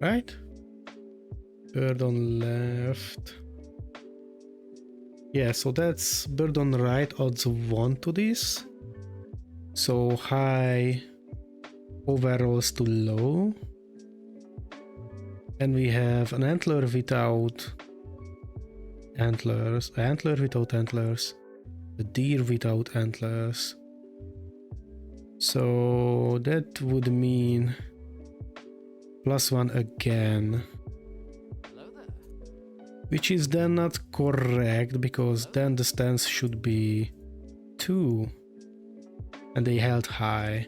Right? Bird on left. Yeah, so that's bird on the right adds 1 to this. So high overalls to low. And we have an antler without antlers, antler without antlers, a deer without antlers. So that would mean +1 again. Which is then not correct, because then the stance should be 2. And they held high.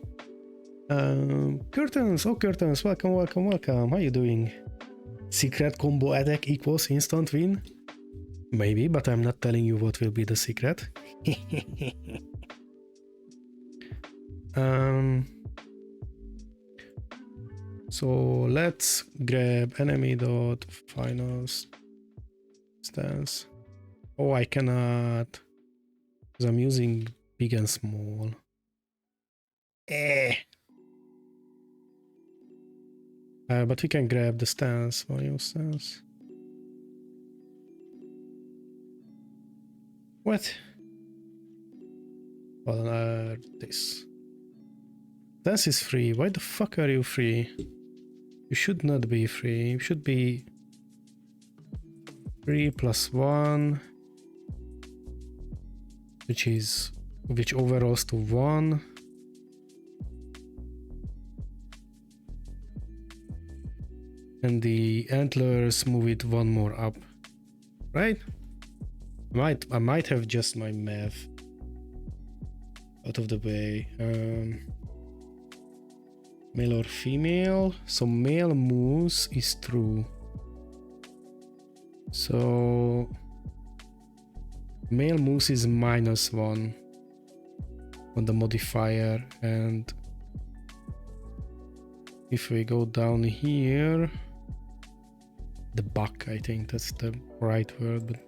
Curtains, oh Curtains, welcome. How you doing? Secret combo attack equals instant win? Maybe, but I'm not telling you what will be the secret. So let's grab enemy dot final stance. Oh, I cannot, because I'm using big and small. But we can grab the stance, volume stance. What? Well, this. Stance is free. Why the fuck are you free? You should not be free. You should be 3 + 1, which overalls to 1. And the antlers move it 1 more up, right? I might have just my math out of the way. Male or female? So male moose is true. So male moose is -1 on the modifier, and if we go down here, the buck, I think that's the right word. But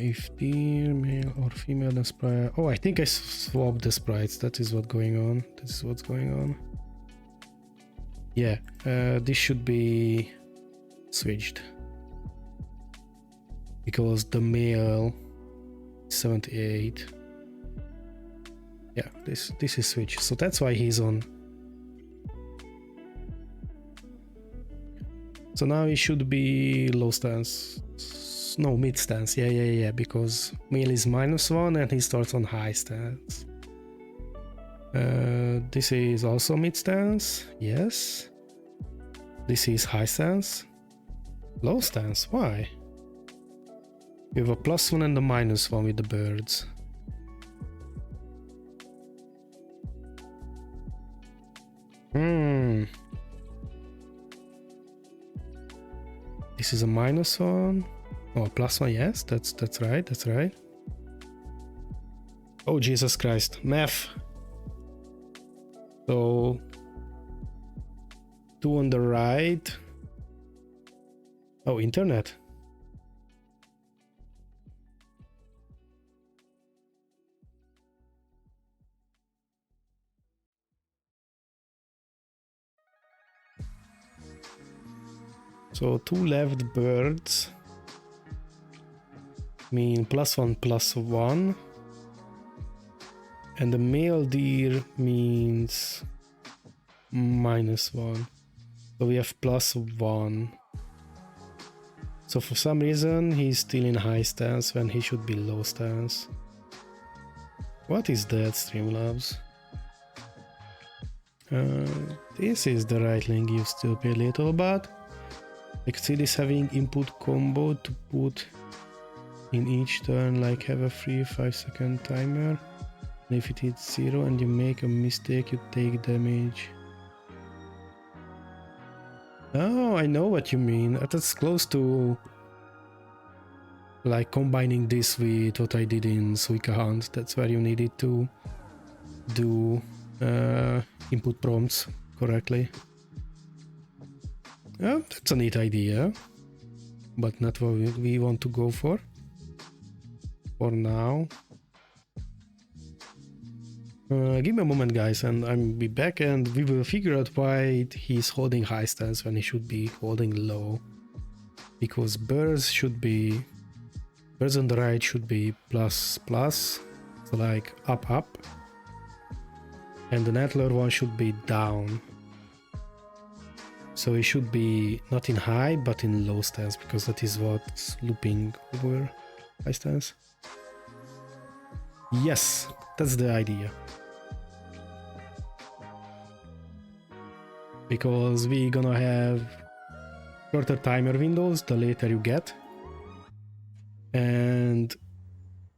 if deer, male or female, the sprite. Oh, I think I swapped the sprites. That is what's going on. This is what's going on. Yeah, this should be switched because the male 78. Yeah, this is switched, so that's why he's on. So now he should be low stance. No, mid stance. Yeah, because male is -1 and he starts on high stance. This is also mid stance. Yes. This is high stance. Low stance. Why? We have a +1 and a -1 with the birds. This is a -1. Oh, +1, yes, that's right, that's right. Oh, Jesus Christ, math. So 2 on the right. Oh, internet. So 2 left birds mean +1 +1, and the male deer means -1. So we have +1. So for some reason he's still in high stance when he should be low stance. What is that, Streamlabs? This is the right link, you stupid little bot. I could see this having input combo to put in each turn, like have a free 5-second timer. And if it hits 0 and you make a mistake, you take damage. Oh, I know what you mean. That's close to like combining this with what I did in Suika Hunt. That's where you needed to do input prompts correctly. Oh, that's a neat idea, but not what we want to go for now. Give me a moment, guys, and I'll be back and we will figure out why he's holding high stance when he should be holding low. Because birds on the right should be ++, so like up, and the antler one should be down. So it should be not in high but in low stance, because that is what's looping over high stance. Yes, that's the idea. Because we're gonna have shorter timer windows the later you get. And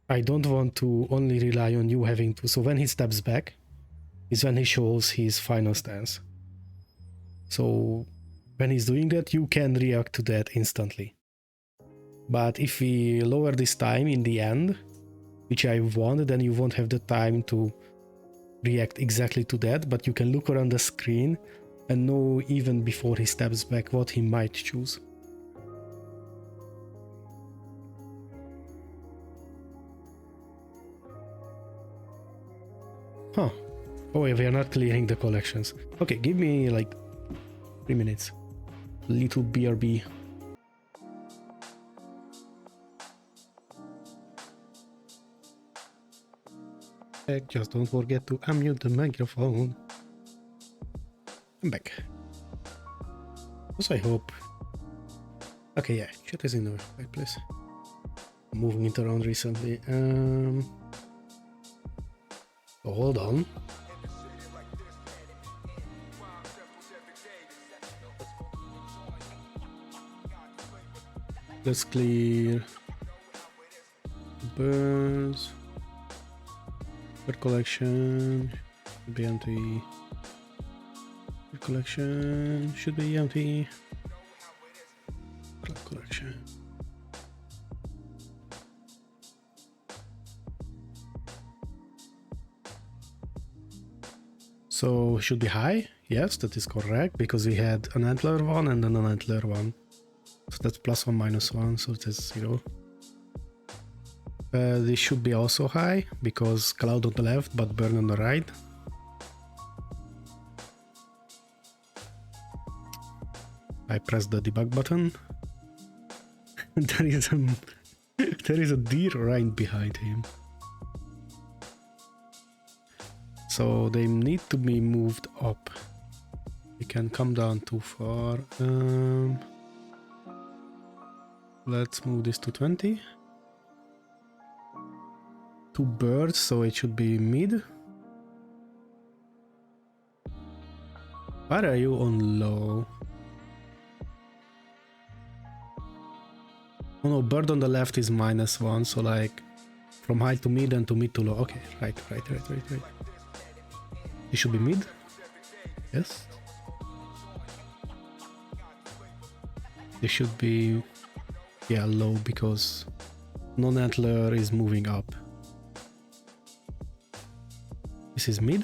I don't want to only rely on you having to. So when he steps back is when he shows his final stance. So when he's doing that, you can react to that instantly. But if we lower this time in the end, which I want, then you won't have the time to react exactly to that, but you can look around the screen and know even before he steps back what he might choose. Huh. Oh, we are not clearing the collections. Okay, give me like 3 minutes. Little BRB. Just don't forget to unmute the microphone. I'm back. Also, I hope. Okay, yeah, chat is in the right place. I'm moving it around recently. So hold on. Let's clear the birds. Bird collection should be empty. Bird collection should be empty. Cloud collection. So should be high? Yes, that is correct, because we had an antler one and then an antler one. So that's +1, -1, so that's 0. This should be also high, because cloud on the left, but burn on the right. I pressed the debug button. There is a deer right behind him. So they need to be moved up. They can come down too far. Let's move this to 20. 2 birds, so it should be mid. Why are you on low? Oh no, bird on the left is -1, so like from high to mid and to mid to low. Okay, right. It should be mid. Yes. It should be, yeah, low, because non-antler is moving up. This is mid.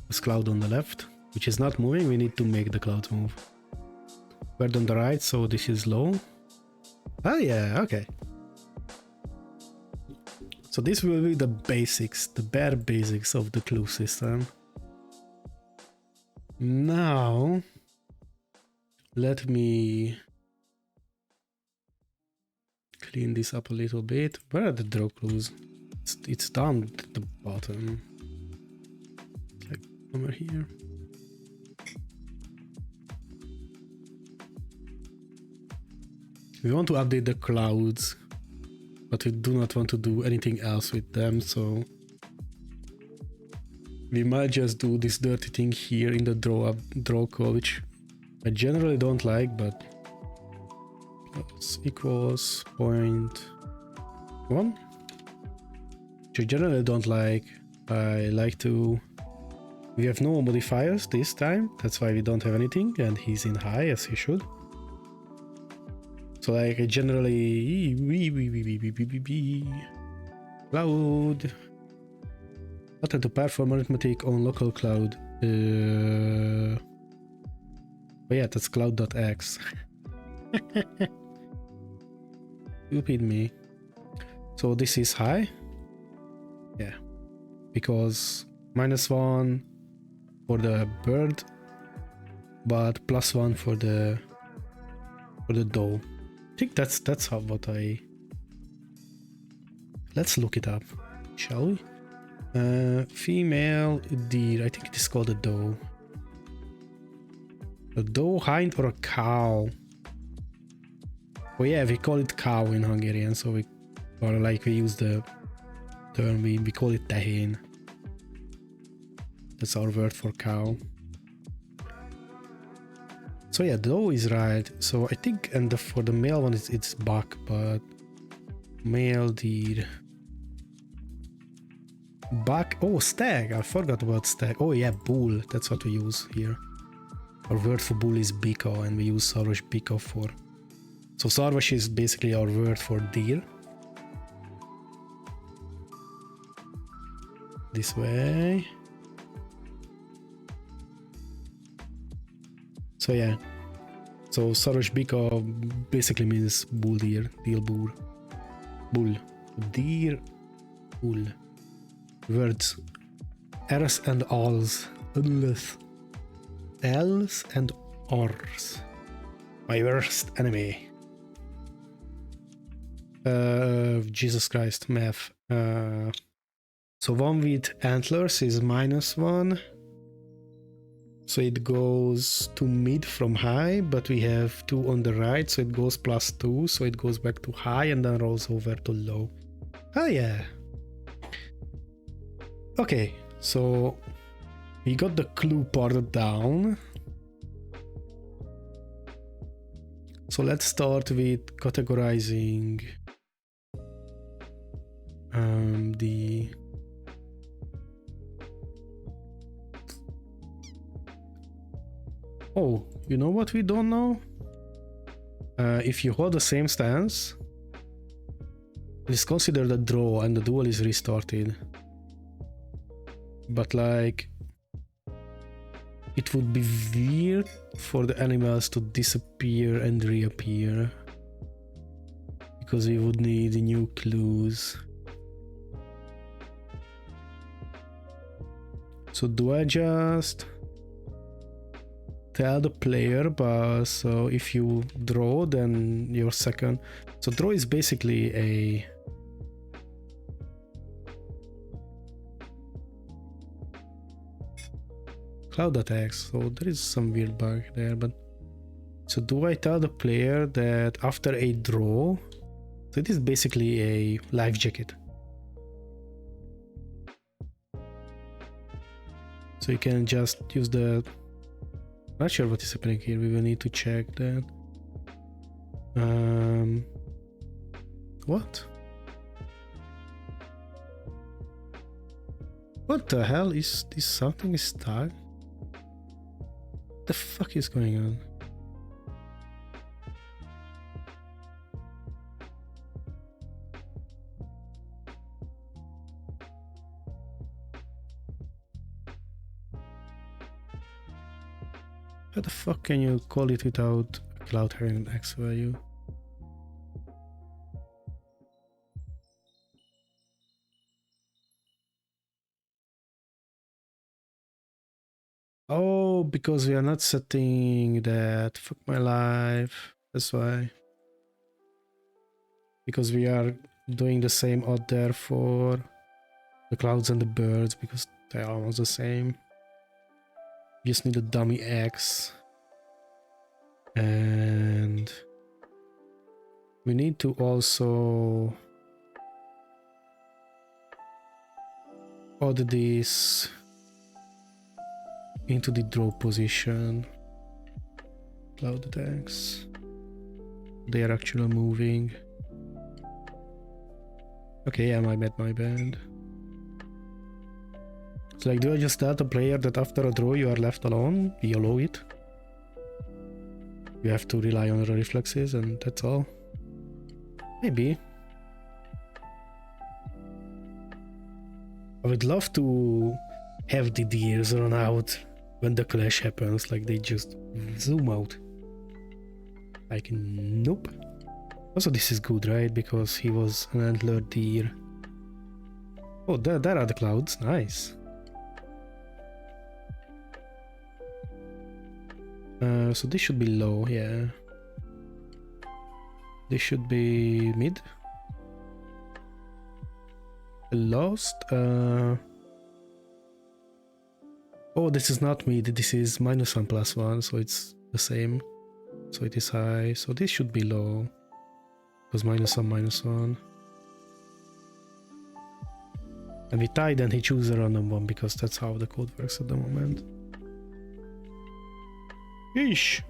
There's cloud on the left, which is not moving. We need to make the clouds move. Bird on the right, so this is low. Oh yeah, okay. So this will be the basics, the bare basics of the clue system. Now, let me clean this up a little bit. Where are the draw clues? It's down at the bottom. Like somewhere here. We want to update the clouds, but we do not want to do anything else with them, so we might just do this dirty thing here in the draw call, which I generally don't like, but plus equals 0.1, which I generally don't like. I like to... We have no modifiers this time, that's why we don't have anything, and he's in high, as he should. So like I generally... Cloud... Button to perform arithmetic on local cloud. Oh yeah, that's cloud.x. Stupid me. So this is high. Yeah. Because -1 for the bird, but +1 for the doe. I think that's how what I... Let's look it up, shall we? Female deer, I think it is called a doe. A doe, hind, or a cow? Oh yeah, we call it cow in Hungarian, so we use the term, we call it tehén. That's our word for cow. So yeah, doe is right. So I think, and for the male one it's buck, but male deer. Buck. Oh, stag. I forgot about stag. Oh yeah, bull. That's what we use here. Our word for bull is bika, and we use szarvas bika for. So szarvas is basically our word for deer. This way. So yeah. So szarvas bika basically means bull deer, deer bull. Bull. Deer. Bull. Words. Ers and als. Els and ors. My worst enemy. Jesus Christ, math. So one with antlers is -1. So it goes to mid from high, but we have 2 on the right, so it goes +2, so it goes back to high and then rolls over to low. Oh yeah. Okay, so we got the clue part down. So let's start with categorizing the oh, you know what we don't know? If you hold the same stance, it is considered a draw and the duel is restarted. But like, it would be weird for the animals to disappear and reappear, because we would need new clues. So do I just tell the player, but so if you draw, then your second, so draw is basically a cloud attacks, so there is some weird bug there. But so do I tell the player that after a draw, so it is basically a life jacket, so you can just use the, not sure what is happening here, we will need to check that. What? What the hell is this? Something is stuck? What the fuck is going on? How the fuck can you call it without a cloud having an X value? Oh, because we are not setting that. Fuck my life. That's why. Because we are doing the same odd there for the clouds and the birds, because they are almost the same. You just need a dummy X. And we need to also add this into the draw position. Cloud attacks. They are actually moving. Okay, yeah, my bad. It's like, do I just tell the player that after a draw you are left alone? We allow it. You have to rely on the reflexes and that's all. Maybe. I would love to have the deers run out when the clash happens, like they just zoom out. Like, nope. Also, this is good, right? Because he was an antlered deer. Oh, there are the clouds. Nice. So this should be low, yeah. This should be mid. Lost. Oh, this is not mid. This is -1 +1, so it's the same. So it is high. So this should be low. Because -1 -1. And we tied and he chooses a random one because that's how the code works at the moment. Yeesh.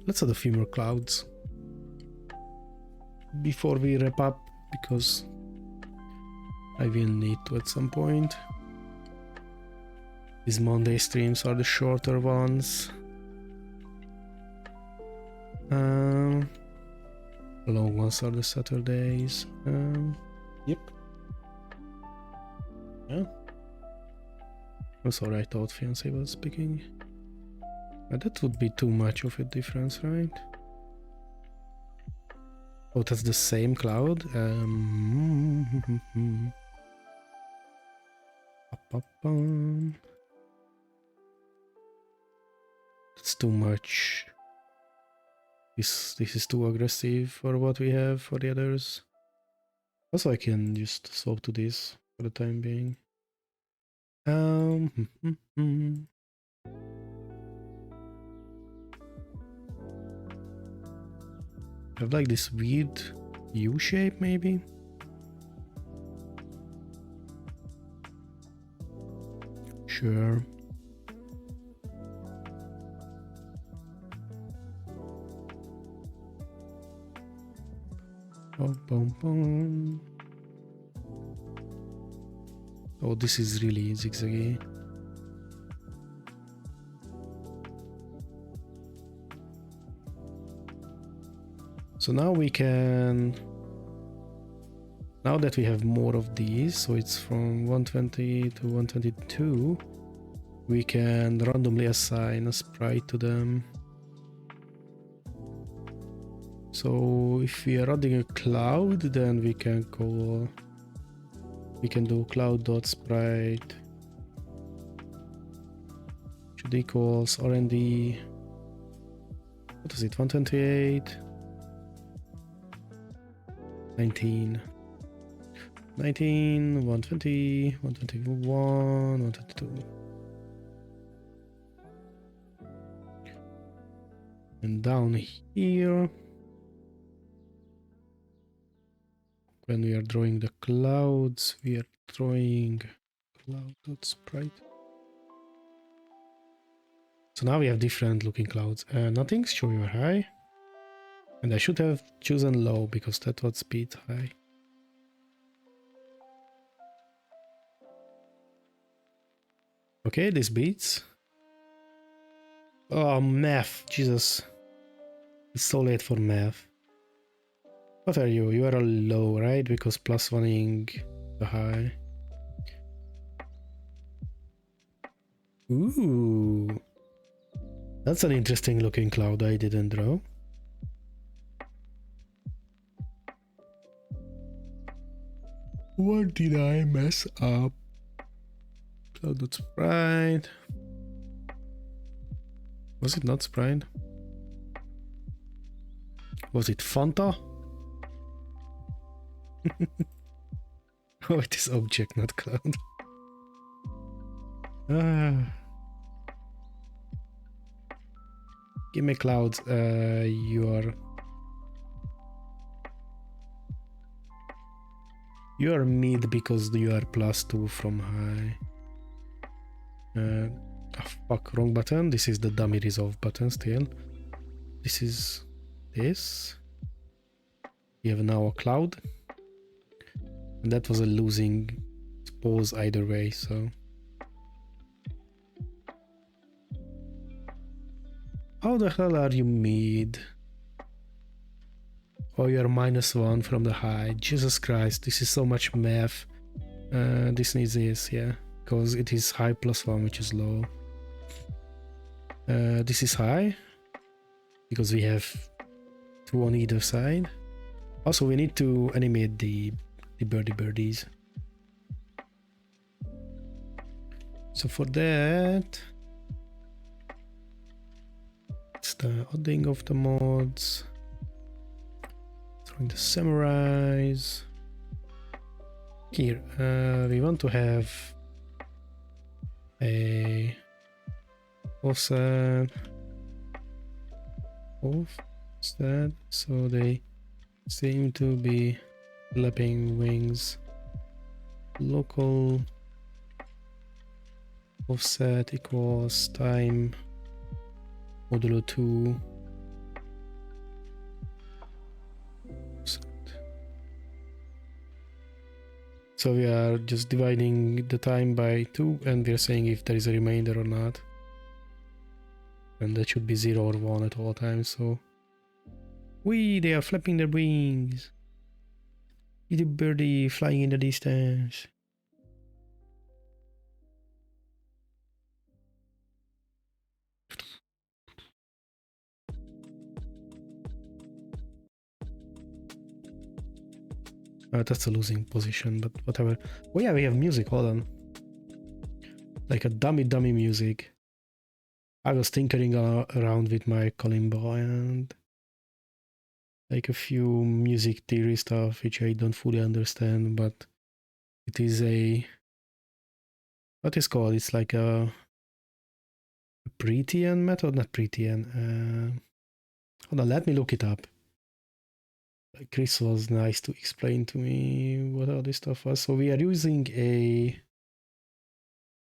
Let's add a few more clouds before we wrap up, because I will need to at some point. These Monday streams are the shorter ones. Long ones are the Saturdays. Yep. Yeah. That's alright, I thought fiance was speaking. But that would be too much of a difference, right? Oh, that's the same cloud? That's too much. This is too aggressive for what we have for the others. Also, I can just swap to this for the time being. I have like this weird U shape, maybe. Sure. Boom, boom, boom. Oh, this is really zigzaggy. So now we can, now that we have more of these, so it's from 120 to 122, we can randomly assign a sprite to them. So if we are adding a cloud, then we can call, we can do cloud.sprite should equals RND, what is it, 128, 19, 120, 121, 122. And down here, when we are drawing the clouds, we are drawing cloud.sprite. So now we have different looking clouds. Nothing, show your high. And I should have chosen low because that was speed high. Okay, this beats. Oh, math, Jesus. It's so late for math. What are you? You are a low, right? Because plus one-ing the high. Ooh. That's an interesting looking cloud I didn't draw. What did I mess up? Cloud.sprite. Was it not sprite? Was it Fanta? Oh, it is object, not cloud. Give me clouds. You are mid because you are +2 from high. Oh, fuck, wrong button. This is the dummy resolve button still. This is this. We have now a cloud. And that was a losing pose either way, so. How the hell are you mid? Oh, you're -1 from the high. Jesus Christ, this is so much math. This needs this, yeah. Because it is high +1, which is low. This is high. Because we have 2 on either side. Also, we need to animate the birdies. So for that, it's the adding of the mods, throwing the samurais. Here, we want to have a offset, so they seem to be flapping wings. Local offset equals time modulo 2. So we are just dividing the time by 2 and we are saying if there is a remainder or not. And that should be 0 or 1 at all times, so. They are flapping their wings. Little birdie flying in the distance. That's a losing position, but whatever. Oh yeah, we have music, hold on. Like a dummy music. I was tinkering around with my kalimba and like a few music theory stuff which I don't fully understand, but it is a, what is called? It's like a Prettian method, not Prettian. Hold on, let me look it up. Chris was nice to explain to me what all this stuff was. So we are using a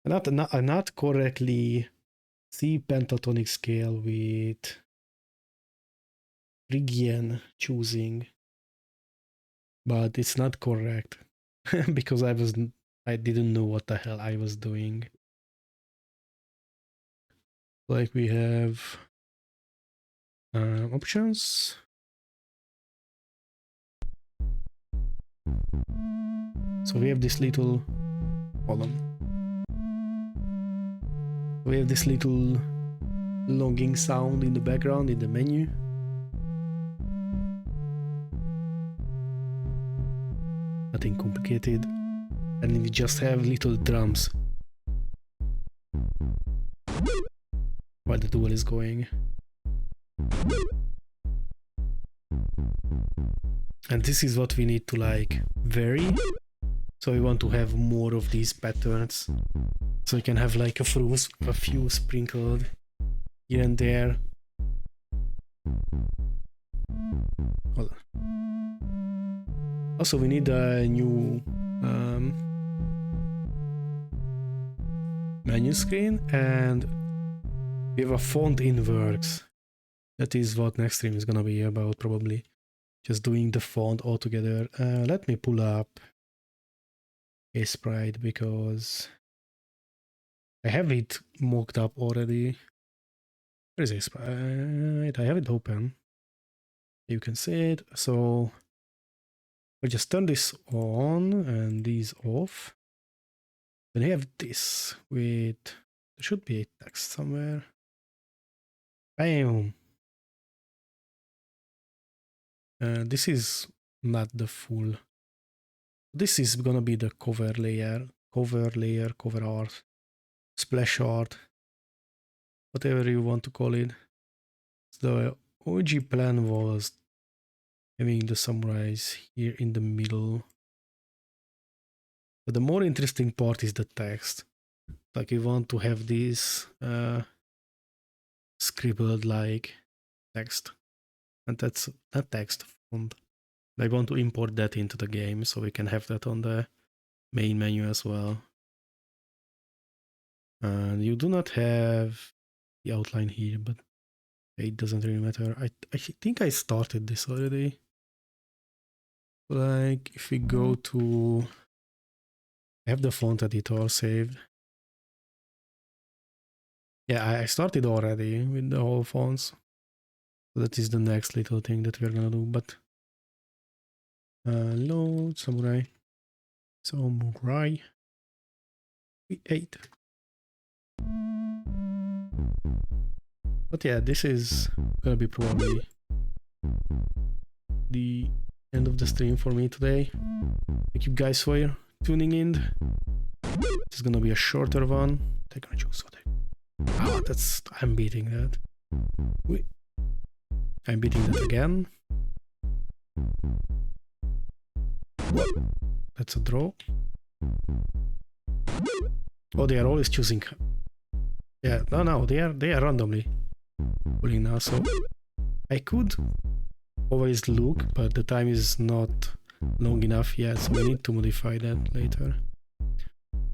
not correctly C pentatonic scale with Phrygian choosing, but it's not correct because I didn't know what the hell I was doing. Like we have options. So we have this little, hold on. We have this little logging sound in the background in the menu. Nothing complicated. And we just have little drums while the duel is going. And this is what we need to like vary. So we want to have more of these patterns. So you can have like a few sprinkled here and there. Hold on. Also, we need a new menu screen, and we have a font in works. That is what next stream is gonna be about, probably. Just doing the font all together. Let me pull up a sprite because I have it mocked up already. Where is a sprite? I have it open. You can see it. So we just turn this on and these off. Then I have this with, there should be a text somewhere. Bam. This is not the full. This is gonna be the cover layer, cover art, splash art, whatever you want to call it. The OG plan was having the samurais here in the middle. But the more interesting part is the text. Like you want to have this scribbled like text. And that's not text, font. I want to import that into the game so we can have that on the main menu as well. And you do not have the outline here, but it doesn't really matter. I think I started this already. Like if we go to, I have the font editor saved. Yeah, I started already with the whole fonts. So that is the next little thing that we're gonna do, but load samurai PICO-8. But yeah, this is gonna be probably the end of the stream for me today. Thank you guys for tuning in. This is gonna be a shorter one. They're gonna choose what that's, I'm beating that. I'm beating that again. What? That's a draw. Oh, they are always choosing. Yeah, no, they are randomly pulling now. So I could always look, but the time is not long enough yet, so we need to modify that later.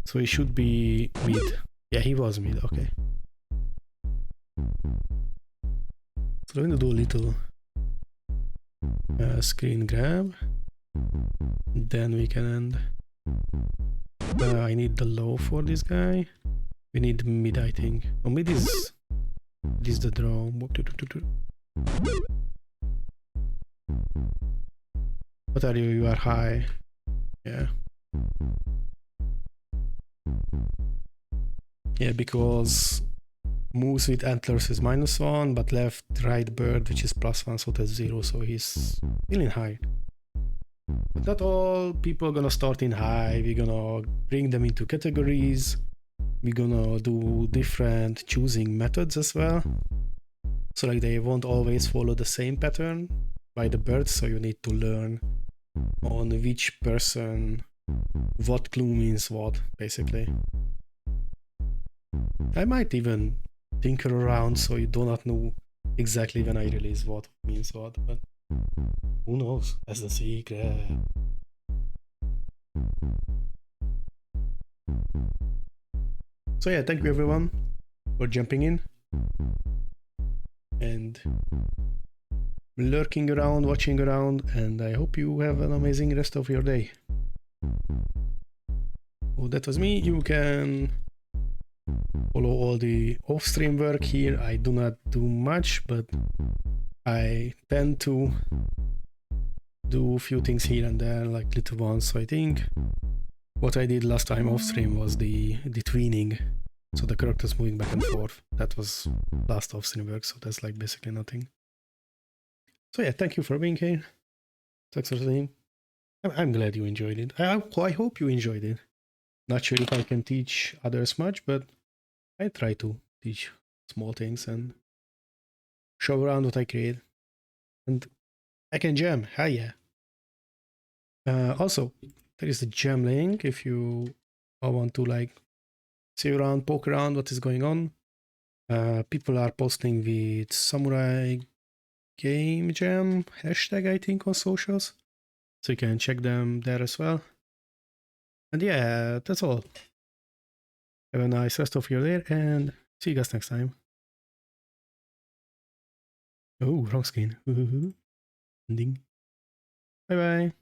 So he should be mid. Yeah, he was mid. Okay. So I'm going to do a little screen grab. Then we can end. I need the low for this guy. We need mid, I think. Oh, mid is the draw. What are you? You are high. Yeah. Yeah, because moves with antlers is -1, but left right bird, which is +1, so that's 0, so he's feeling high. But not all people are gonna start in high. We're gonna bring them into categories. We're gonna do different choosing methods as well. So like they won't always follow the same pattern by the birds, so you need to learn on which person what clue means what, basically. I might even tinker around so you do not know exactly when I release what means what, but who knows? That's the secret. So yeah, thank you everyone for jumping in and lurking around, watching around, and I hope you have an amazing rest of your day. Oh, that was me. You can follow all the off-stream work here. I do not do much, but I tend to do a few things here and there, like little ones. So I think what I did last time off-stream was the tweening. So the characters moving back and forth. That was last off-stream work, so that's like basically nothing. So yeah, thank you for being here. Thanks for saying. I'm glad you enjoyed it. I hope you enjoyed it. Not sure if I can teach others much, but I try to teach small things and show around what I create. And I can jam. Hi, yeah. Also, there is a jam link if you want to like see around, poke around what is going on. People are posting with Samurai Game Jam hashtag, I think, on socials. So you can check them there as well. And yeah, that's all. Have a nice rest of your day and see you guys next time. Oh, wrong screen. Ding. Bye bye.